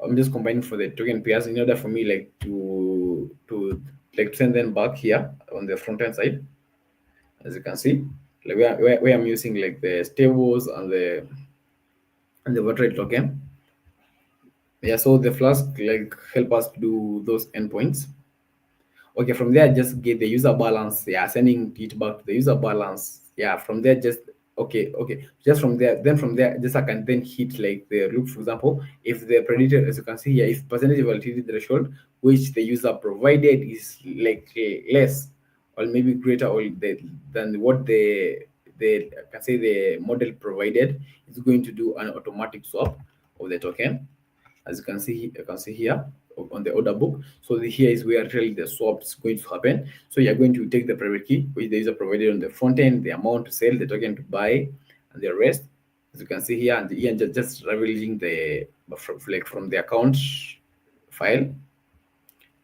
I'm just combining for the token pairs in order for me like to like send them back here on the front end side. As you can see, like where I'm using like the stables and the volatility token. Yeah, so the Flask like help us to do those endpoints. Okay, from there just get the user balance. Yeah, sending it back to the user balance. Yeah, from there just okay, just from there, then from there just I can then hit like the loop. For example, if the predicted, as you can see here, if percentage volatility threshold which the user provided is like less or maybe greater or than what the I can say the model provided, it's going to do an automatic swap of the token, as you can see here on the order book. So here is where really the swap is going to happen. So you're going to take the private key which the user provided on the front end, the amount to sell, the token to buy, and the rest, as you can see here, and Ian just revealing the from the account file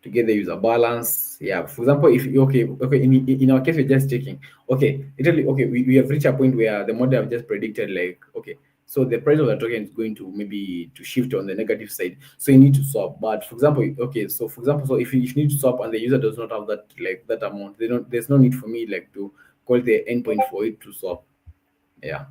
to get the user balance. Yeah, for example, if okay, in our case, we're just checking. Okay, literally, okay, we have reached a point where the model have just predicted like, okay, so the price of the token is going to maybe to shift on the negative side. So you need to swap. But for example, okay, so for example, so if you need to swap and the user does not have that like that amount, there's no need for me like to call the endpoint for it to swap. Yeah.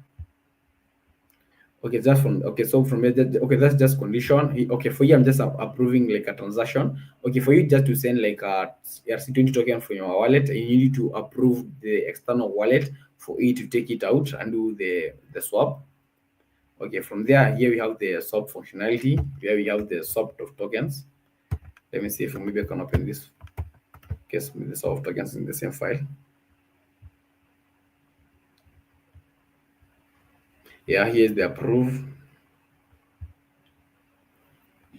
Okay, that's from okay. So from it, okay, that's just condition. Okay, for you, I'm just approving like a transaction. Okay, for you just to send like a ERC20 token from your wallet, and you need to approve the external wallet for it to take it out and do the swap. Okay, from there, here we have the swap functionality. Here we have the swap of tokens. Let me see if maybe I can open this. Guess with the swap of tokens in the same file. Yeah, here's the approve.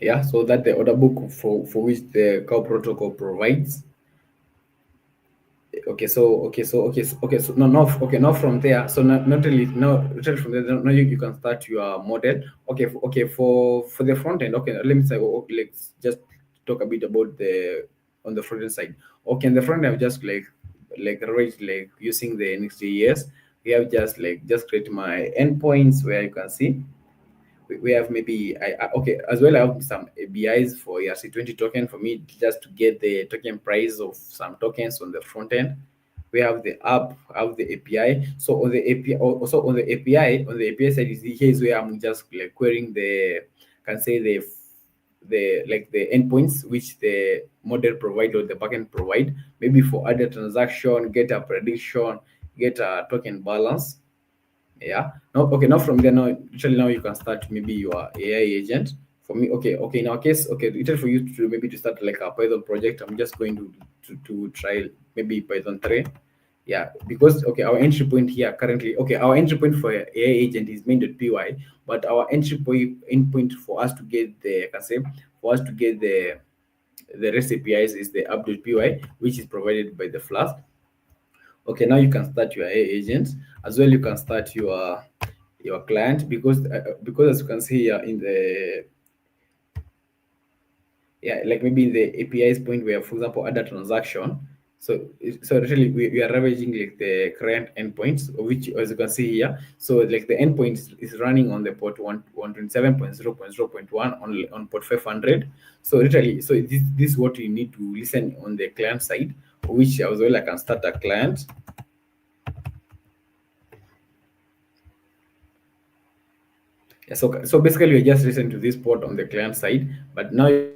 Yeah, so that the order book for which the core protocol provides. Okay, so now from there, so not really now from there, now you can start your model. For the front end. Okay, let me say, let's just talk a bit about the on the front end side. Okay, in the front end, just right, like using the Next.js, we have just create my endpoints where you can see we have maybe okay, as well I have some ABIs for ERC20 token for me just to get the token price of some tokens on the front end. We have the app, have the API. So on the API, also on the API side here's where I'm just like querying can say the like the endpoints which the model provide or the backend provide, maybe for other transaction, get a prediction, get a token balance. Yeah, now okay, now from there, now literally now you can start maybe your AI agent. For me, okay, in our case, okay, literally for you to maybe to start like a Python project, I'm just going to try maybe Python 3. Yeah, because okay, our entry point here currently, okay, our entry point for AI agent is main.py, but our entry point endpoint for us to get the, I can say, for us to get the REST APIs is the app.py, which is provided by the Flask. Okay, now you can start your AI agent as well. You can start your client because as you can see here in the, yeah, like maybe in the APIs point where, for example, other transaction. So really we are leveraging like the current endpoints, which as you can see here. So like the endpoint is running on the port 127.0.0.1 on port 500. So literally, so this is what you need to listen on the client side, which as well I can start a client. Yeah, so basically we're just listening to this port on the client side, but now you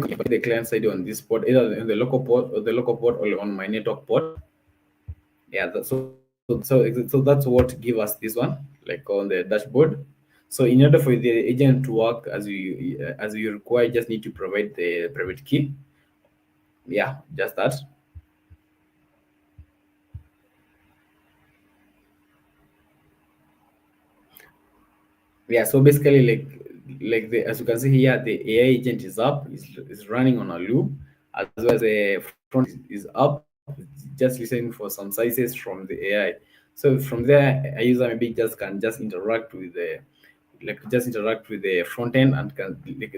can put the client side on this port, either in the local port or on my network port. Yeah, so that's what give us this one, like on the dashboard. So in order for the agent to work as you require, just need to provide the private key. Yeah, just that. Yeah, so basically like the, as you can see here, the AI agent is up, is running on a loop, as well as the front is up, just listening for some sizes from the AI. So from there, a user maybe can just interact with the front end and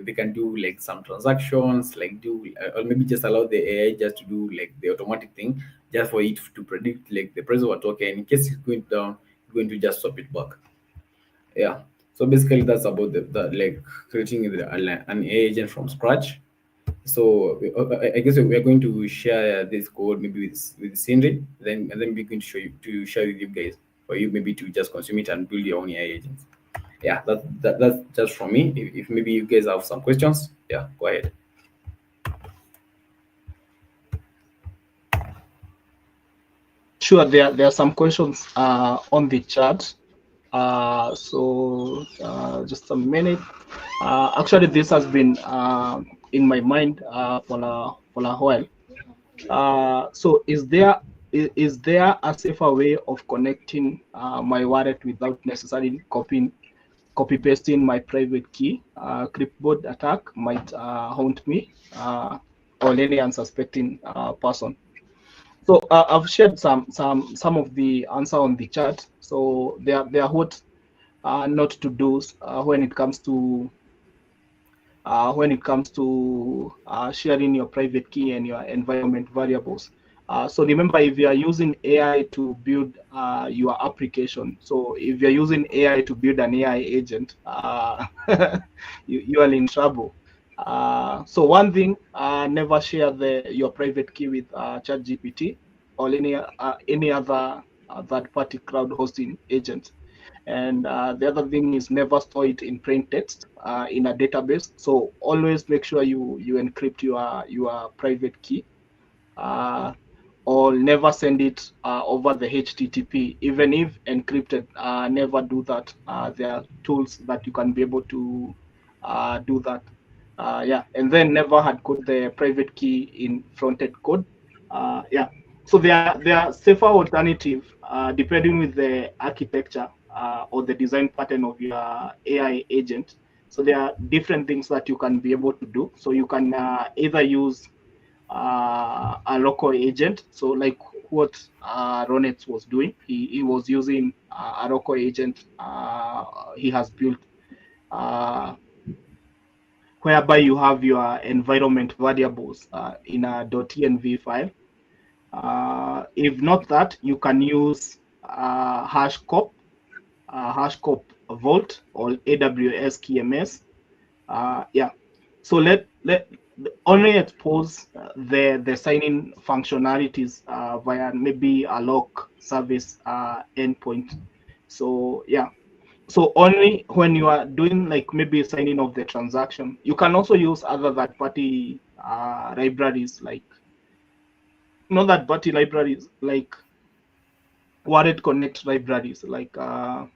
they can do like some transactions, like do or maybe just allow the AI just to do like the automatic thing, just for it to predict like the price of a token. In case it's going down, it's going to just swap it back. Yeah. So basically, that's about the like creating an AI agent from scratch. So I guess we are going to share this code maybe with Cindy, then and then we're going to share with you guys, for you maybe to just consume it and build your own AI agents. Yeah, that's just from me. If maybe you guys have some questions, yeah, go ahead. Sure, there are some questions on the chat. So just a minute. Actually, this has been in my mind for a while. So is there a safer way of connecting my wallet without necessarily copy pasting my private key? Clipboard attack might haunt me or any unsuspecting person. So I've shared some of the answer on the chat. So they are what not to do when it comes to sharing your private key and your environment variables. So remember, if you are using AI to build your application, so if you're using AI to build an AI agent, you are in trouble. So one thing, never share your private key with ChatGPT or any other third-party cloud hosting agent. And the other thing is never store it in plain text in a database. So always make sure you encrypt your private key, or never send it over the HTTP. Even if encrypted, never do that. There are tools that you can be able to do that. Yeah, and then never hard code the private key in front-end code. Yeah, so there are safer alternative depending with the architecture or the design pattern of your AI agent. So there are different things that you can be able to do. So you can either use a local agent. So like what Ronet was doing, he was using a local agent he has built, whereby you have your environment variables in a .env file. If not that, you can use hashcop vault or AWS KMS. Yeah, so let only expose the sign-in functionalities via maybe a lock service endpoint. So yeah, so only when you are doing like maybe signing of the transaction. You can also use other third-party libraries, like not third-party libraries, like wallet connect libraries, like that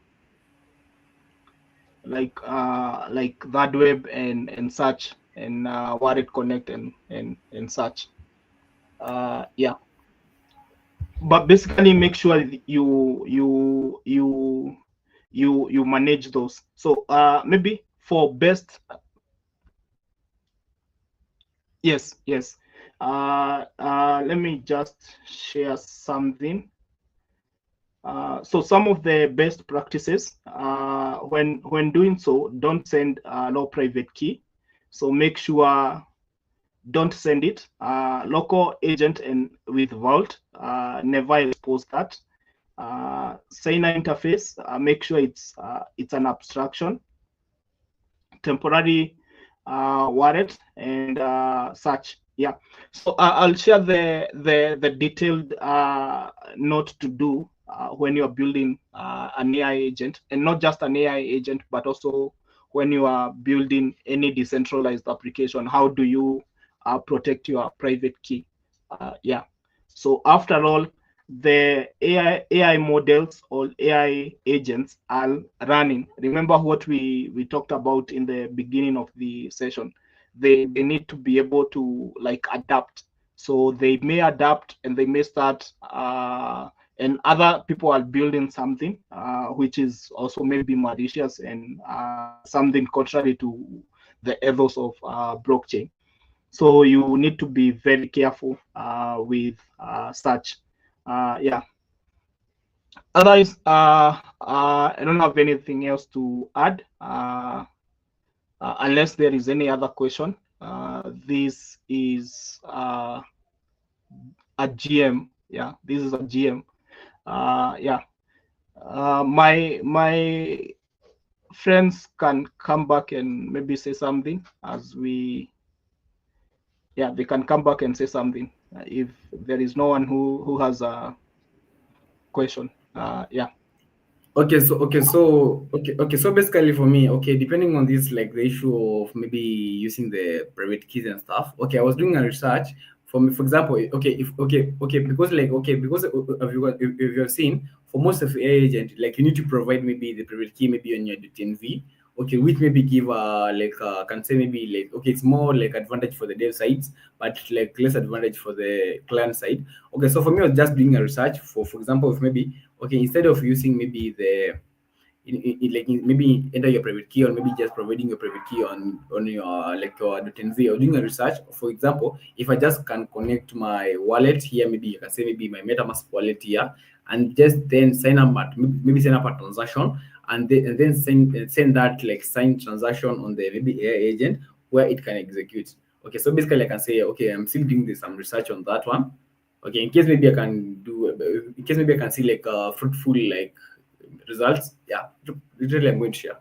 web and such, and wallet connect and such. Yeah, but basically make sure you manage those. So maybe for best, yes. Let me just share something. So some of the best practices when doing so, don't send no private key. So make sure don't send it. Local agent and with Vault, never expose that. Signer interface, make sure it's an abstraction. Temporary wallet and such. Yeah. So I'll share the detailed note to do when you are building an AI agent, and not just an AI agent, but also when you are building any decentralized application. How do you protect your private key? Yeah. So after all, the AI models or AI agents are running. Remember what we talked about in the beginning of the session. They need to be able to like adapt. So they may adapt and they may start and other people are building something which is also maybe malicious and something contrary to the ethos of blockchain. So you need to be very careful with such. Yeah. Otherwise, I don't have anything else to add, unless there is any other question. This is a GM. Yeah, this is a GM. Yeah. My friends can come back and maybe say something as we, yeah, they can come back and say something if there is no one who has a question. Yeah. So basically for me, depending on this, like the issue of maybe using the private keys and stuff. Okay, I was doing a research for me, for example. Because if you have seen, for most of AI agent, like you need to provide maybe the private key maybe on your DNV. Okay, which maybe give can say maybe like, okay, it's more like advantage for the dev sides, but like less advantage for the client side. Okay, so for me, I was just doing a research for example, if maybe, okay, instead of using maybe maybe enter your private key, or maybe just providing your private key on your like your .nz, or doing a research. For example, if I just can connect my wallet here, maybe you can say maybe my MetaMask wallet here, and just then sign up maybe sign up a transaction, and then send that like signed transaction on the maybe AI agent where it can execute. Okay, so basically I can say, okay, I'm still doing some research on that one. Okay, in case maybe I can see like fruitful like results. Yeah, literally I'm going to share.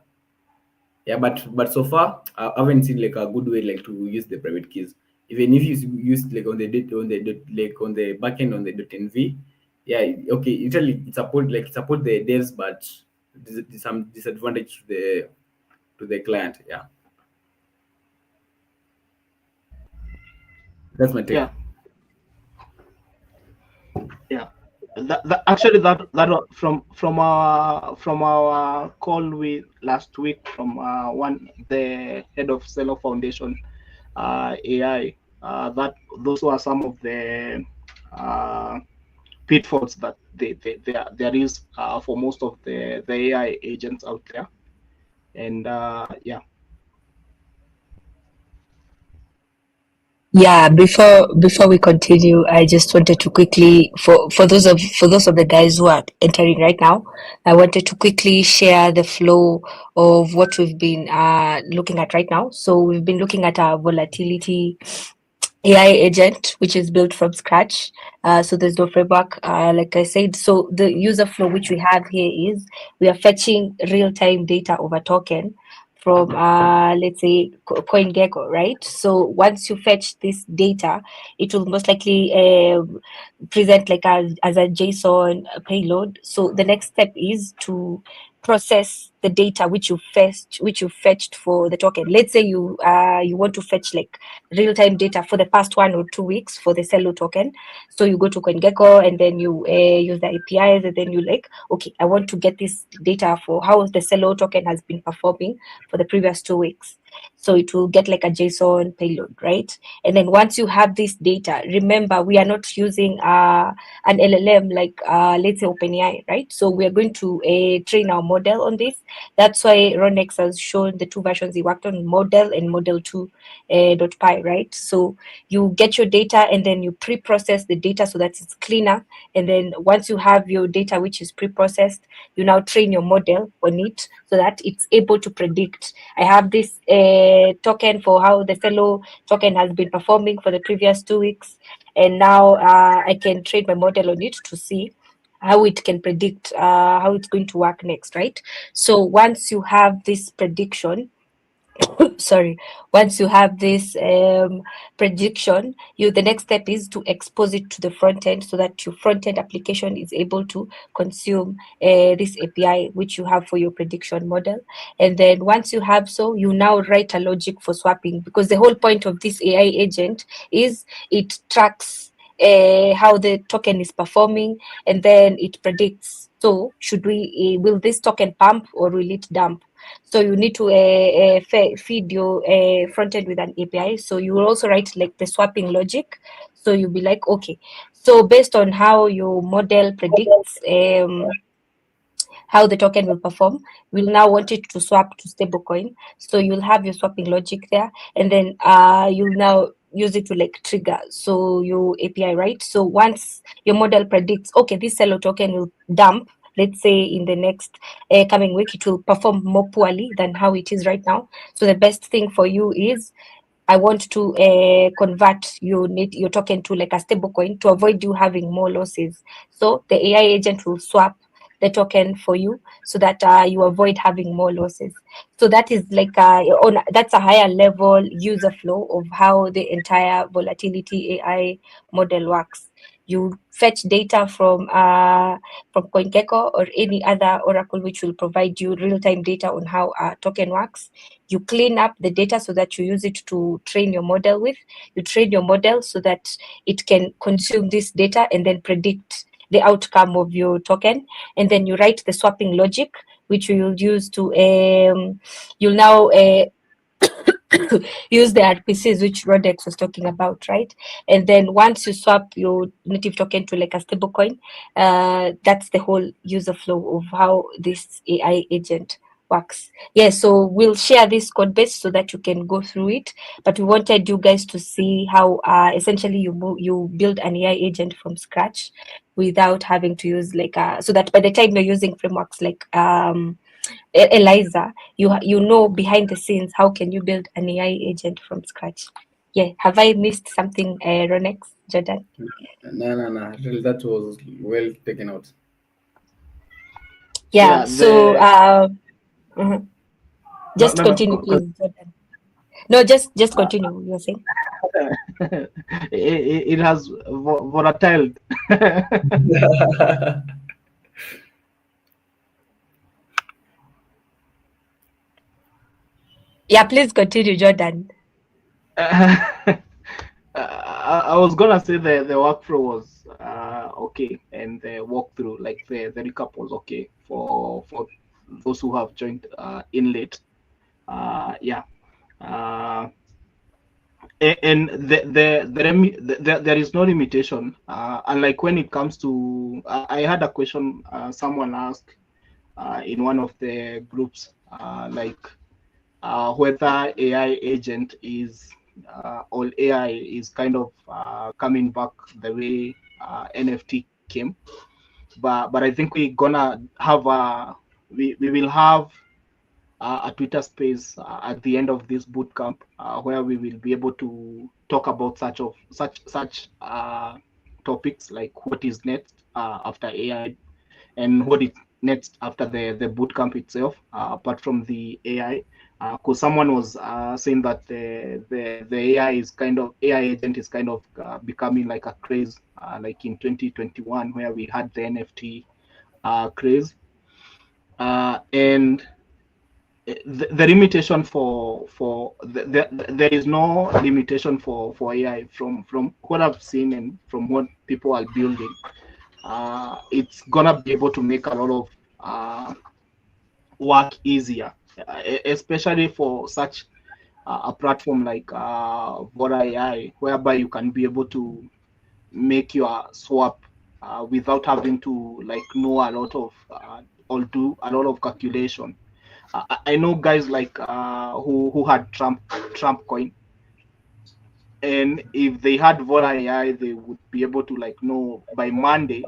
Yeah, but so far I haven't seen like a good way like to use the private keys. Even if you use like on the backend on the .nv. Yeah, okay, literally it support the devs, but there's some disadvantage to the client. Yeah, that's my take. Yeah. Yeah. Actually from our call with last week from the head of Seller Foundation AI, that those were some of the pitfalls that there is for most of the AI agents out there. And yeah. Yeah, before we continue, I just wanted to quickly, for those of the guys who are entering right now, I wanted to quickly share the flow of what we've been looking at right now. So we've been looking at our volatility AI agent, which is built from scratch. So there's no framework, like I said. So the user flow which we have here is we are fetching real-time data over token from let's say CoinGecko, right? So once you fetch this data, it will most likely present like as a JSON payload. So the next step is to process the data which you fetched for the token. Let's say you want to fetch like real-time data for the past 1 or 2 weeks for the Celo token. So you go to CoinGecko and then you use the APIs, and then you like, okay, I want to get this data for how the Celo token has been performing for the previous 2 weeks. So it will get like a JSON payload, right? And then once you have this data, remember we are not using an LLM like let's say OpenAI, right? So we are going to train our model on this. That's why Ronex has shown the two versions he worked on, model and model 2 .py, right? So you get your data and then you pre-process the data so that it's cleaner. And then once you have your data which is pre-processed, you now train your model on it so that it's able to predict. I have this token for how the Celo token has been performing for the previous 2 weeks, and now I can train my model on it to see how it can predict how it's going to work next, right? So once you have this prediction, sorry, once you have this prediction, the next step is to expose it to the front end so that your front end application is able to consume this API which you have for your prediction model. And then once you have, so you now write a logic for swapping, because the whole point of this AI agent is it tracks how the token is performing, and then it predicts, so will this token pump or will it dump? So you need to feed your front end with an API. So you will also write like the swapping logic. So you'll be like, okay, so based on how your model predicts how the token will perform, we'll now want it to swap to stablecoin. So you'll have your swapping logic there, and then you'll now use it to like trigger so your API, right? So once your model predicts, okay, this Celo token will dump, let's say in the next coming week, it will perform more poorly than how it is right now. So the best thing for you is, I want to convert your token to like a stable coin to avoid you having more losses. So the AI agent will swap the token for you, so that you avoid having more losses. So that is like that's a higher level user flow of how the entire volatility AI model works. You fetch data from CoinGecko or any other oracle which will provide you real-time data on how a token works. You clean up the data so that you use it to train your model with. You train your model so that it can consume this data and then predict the outcome of your token. And then you write the swapping logic, which you will use to you'll now use the RPCs which Rodex was talking about, right? And then once you swap your native token to like a stable coin, that's the whole user flow of how this AI agent works. Yeah, so we'll share this code base so that you can go through it. But we wanted you guys to see how essentially you build an AI agent from scratch without having to use like so that by the time you're using frameworks like Eliza, you know behind the scenes how can you build an AI agent from scratch. Yeah, have I missed something, Ronex, Jordan? No. Really, that was well taken out. Yeah, Yeah, so mhm. no, Just no, no. continue, please, Jordan. No, just continue. You were saying. It has volatile. Yeah, please continue, Jordan. I was gonna say the workflow was okay, and the walkthrough, like the recap was okay for those who have joined in late. Yeah. And there is no limitation. Unlike when it comes to, I had a question someone asked in one of the groups, like whether AI agent is or AI is kind of coming back the way NFT came. But I think we're gonna have we will have a Twitter space at the end of this bootcamp where we will be able to talk about such topics, like what is next after AI and what is next after the bootcamp itself, apart from the AI. Because someone was saying that the AI is kind of AI agent is kind of becoming like a craze, like in 2021 where we had the NFT craze, and the limitation there is no limitation for AI from what I've seen and from what people are building. It's gonna be able to make a lot of work easier, especially for such a platform like Vora AI, whereby you can be able to make your swap without having to like know a lot of or do a lot of calculation. I know guys like who had Trump coin, and if they had Vora AI, they would be able to like know by Monday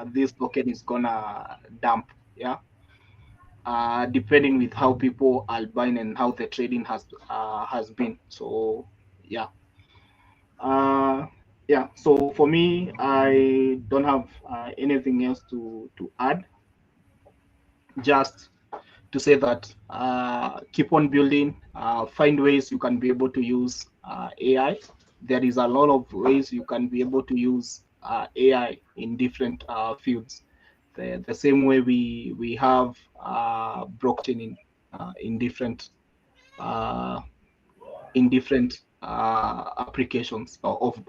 this token is gonna dump. Yeah, depending with how people are buying and how the trading has been. So yeah, yeah. So for me, I don't have anything else to add. Just to say that keep on building, find ways you can be able to use AI. There is a lot of ways you can be able to use AI in different fields. The same way we have blockchain in different uh, applications of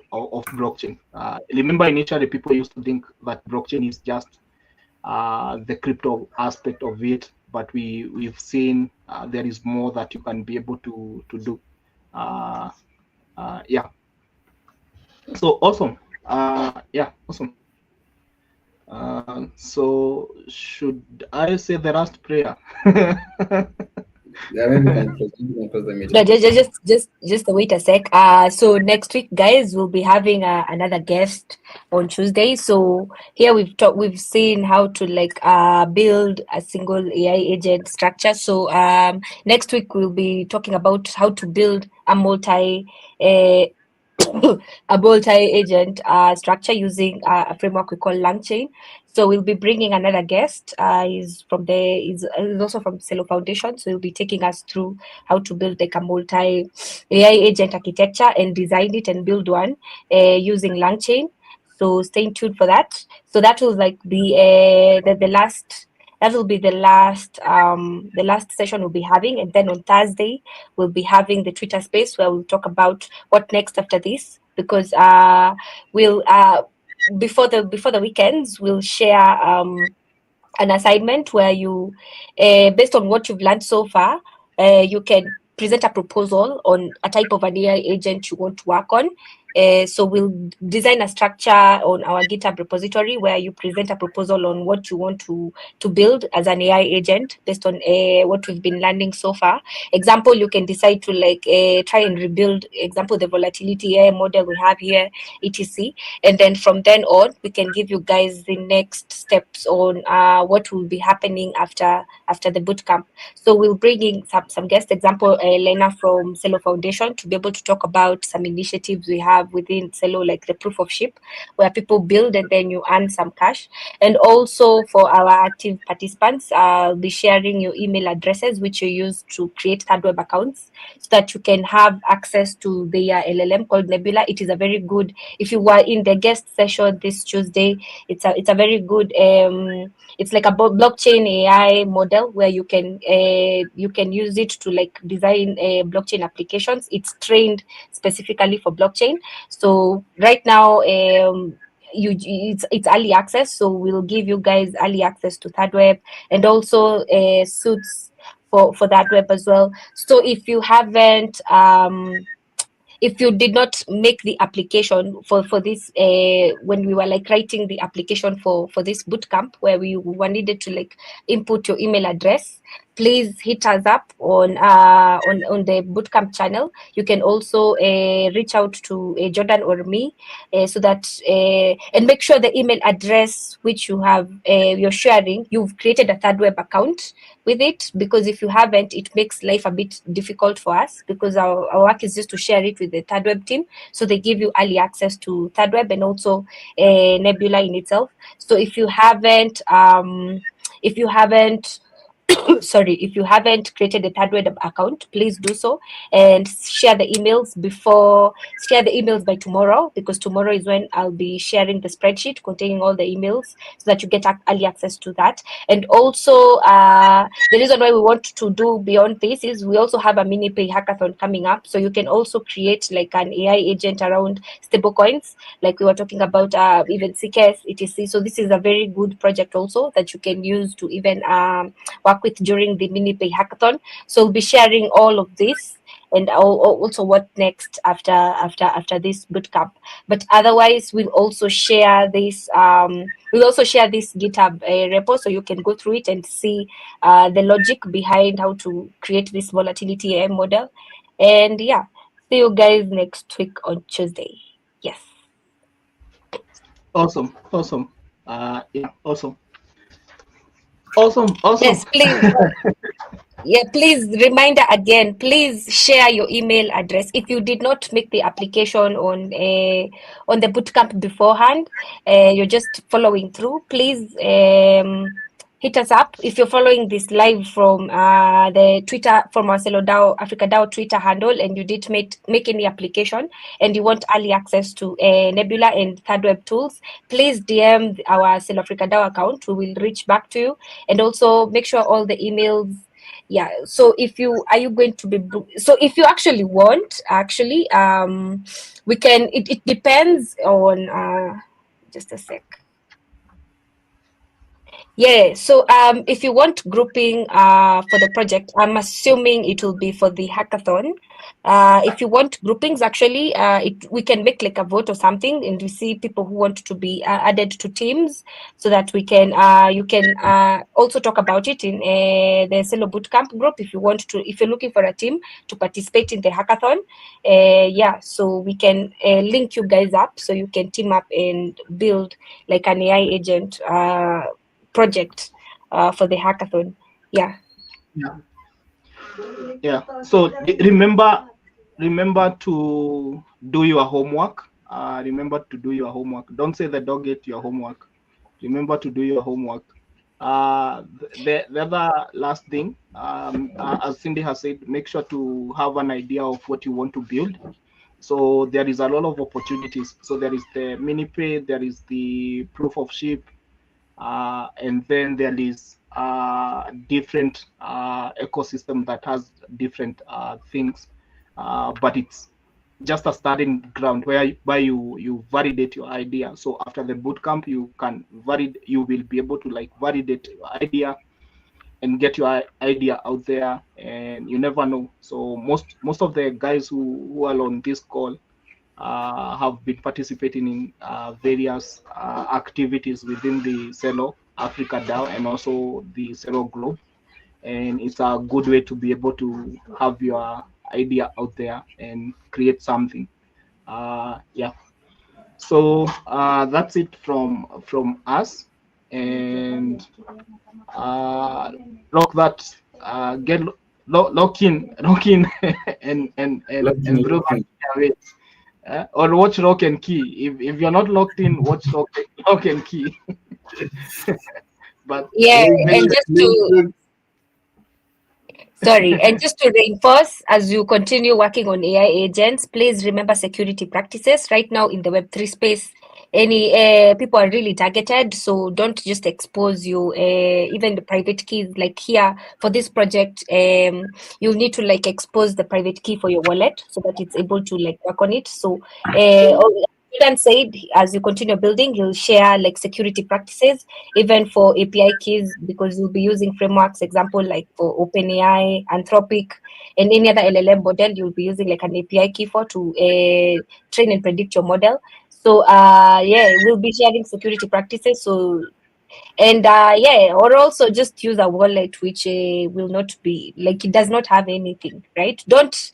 blockchain. Remember, initially people used to think that blockchain is just the crypto aspect of it, but we've seen there is more that you can be able to do. Yeah. So awesome. Yeah, awesome. So should I say the last prayer? Yeah, maybe you can close the No, meeting. just wait a sec. So next week, guys, we'll be having another guest on Tuesday. So here we've seen how to like build a single AI agent structure. So next week we'll be talking about how to build a multi a multi-agent structure using a framework we call LangChain. So we'll be bringing another guest. He's also from Celo Foundation. So he'll be taking us through how to build like a multi AI agent architecture and design it and build one using LangChain. So stay tuned for that. So that will like be the last. That will be the last session we'll be having, and then on Thursday we'll be having the Twitter space where we'll talk about what next after this, because we'll before the weekends we'll share an assignment where you based on what you've learned so far, you can present a proposal on a type of an AI agent you want to work on. So we'll design a structure on our GitHub repository where you present a proposal on what you want to build as an AI agent based on what we've been learning so far. Example, you can decide to like try and rebuild, example, the volatility AI model we have here, etc. And then from then on, we can give you guys the next steps on what will be happening after the bootcamp. So we'll bring in some guest, example, Lena from Celo Foundation, to be able to talk about some initiatives we have within Celo, like the proof of ship, where people build and then you earn some cash. And also for our active participants, I'll be sharing your email addresses, which you use to create third web accounts, so that you can have access to their LLM called Nebula. It is a very good, if you were in the guest session this Tuesday, it's a very good it's like a blockchain AI model where you can use it to like design blockchain applications. It's trained specifically for blockchain. So right now it's early access, so we'll give you guys early access to third web, and also suits for that web as well. So if you haven't if you did not make the application for this when we were like writing the application for this bootcamp, where we were needed to like input your email address, please hit us up on the bootcamp channel. You can also reach out to Jordan or me, so that and make sure the email address which you have you're sharing, you've created a third web account with it, because if you haven't, it makes life a bit difficult for us, because our work is just to share it with the third web team, so they give you early access to third web and also Nebula in itself. So if you haven't sorry, if you haven't created a third web account, please do so, and share the emails by tomorrow, because tomorrow is when I'll be sharing the spreadsheet containing all the emails, so that you get early access to that. And also the reason why we want to do beyond this is we also have a mini pay hackathon coming up, so you can also create like an AI agent around stablecoins, like we were talking about, even CKS, etc. So this is a very good project also that you can use to even work with during the mini pay hackathon. So we'll be sharing all of this, and also what next after this bootcamp. But otherwise, we'll also share this GitHub repo, so you can go through it and see the logic behind how to create this volatility AI model. And yeah, see you guys next week on Tuesday. Yes. Awesome. Yeah, awesome. Yes, please. Yeah, please, reminder again, please share your email address. If you did not make the application on the bootcamp beforehand, you're just following through, please hit us up. If you're following this live from the Twitter, from our Celo DAO, Africa DAO Twitter handle, and you did make any application and you want early access to Nebula and third web tools, please DM our Celo Africa DAO account. We will reach back to you, and also make sure all the emails. Yeah, so if you actually want, we can, it depends on just a sec. Yeah, so if you want grouping for the project, I'm assuming it will be for the hackathon. If you want groupings, actually, we can make like a vote or something, and we see people who want to be added to teams, so that we can you can also talk about it in the Celo Bootcamp group if you're looking for a team to participate in the hackathon. Yeah, so we can link you guys up so you can team up and build like an AI agent project for the hackathon. Yeah. So remember, remember to do your homework. Remember to do your homework. Don't say the dog ate your homework. Remember to do your homework. The other last thing, as Cindy has said, make sure to have an idea of what you want to build. So there is a lot of opportunities. So there is the mini pay, there is the proof of ship, and then there is different ecosystem that has different things, but it's just a starting ground where you validate your idea. So after the bootcamp, you will be able to like validate your idea and get your idea out there, and you never know. So most of the guys who are on this call have been participating in various activities within the Celo Africa DAO and also the Celo Globe. And it's a good way to be able to have your idea out there and create something. Yeah. So that's it from us. And lock that, get lock in, and throw that away. Or watch Lock and Key. If you're not locked in, watch Lock and Key. But Yeah, and just to sorry, and just to reinforce, as you continue working on AI agents, please remember security practices. Right now in the Web3 space, any people are really targeted, so don't just expose you even the private keys. Like here for this project, you'll need to like expose the private key for your wallet so that it's able to like work on it. So Jordan said, as you continue building, you'll share like security practices, even for API keys, because you'll be using frameworks, example like for OpenAI, Anthropic, and any other LLM model, you'll be using like an API key for to train and predict your model. So yeah, we'll be sharing security practices. So and yeah, or also just use a wallet which will not be like, it does not have anything, right? Don't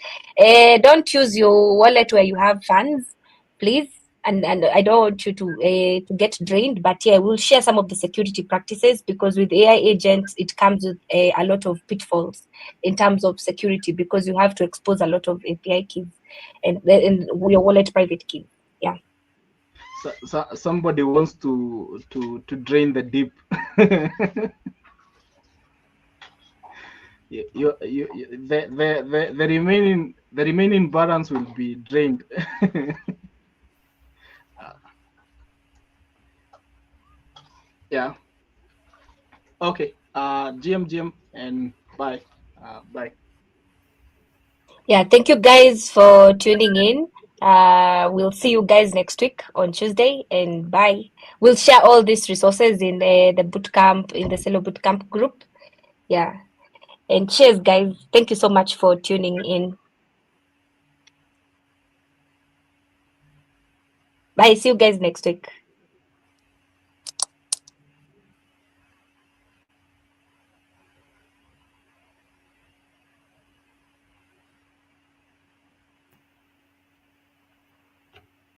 use your wallet where you have funds, please. And I don't want you to get drained, but yeah, we'll share some of the security practices, because with AI agents it comes with a lot of pitfalls in terms of security, because you have to expose a lot of API keys and your wallet private keys. Yeah. So somebody wants to drain the deep. The remaining balance will be drained. Yeah. Okay. GM, and bye. Bye. Yeah, thank you guys for tuning in. We'll see you guys next week on Tuesday, and bye. We'll share all these resources in the bootcamp, in the Celo Bootcamp group. Yeah. And cheers, guys. Thank you so much for tuning in. Bye. See you guys next week.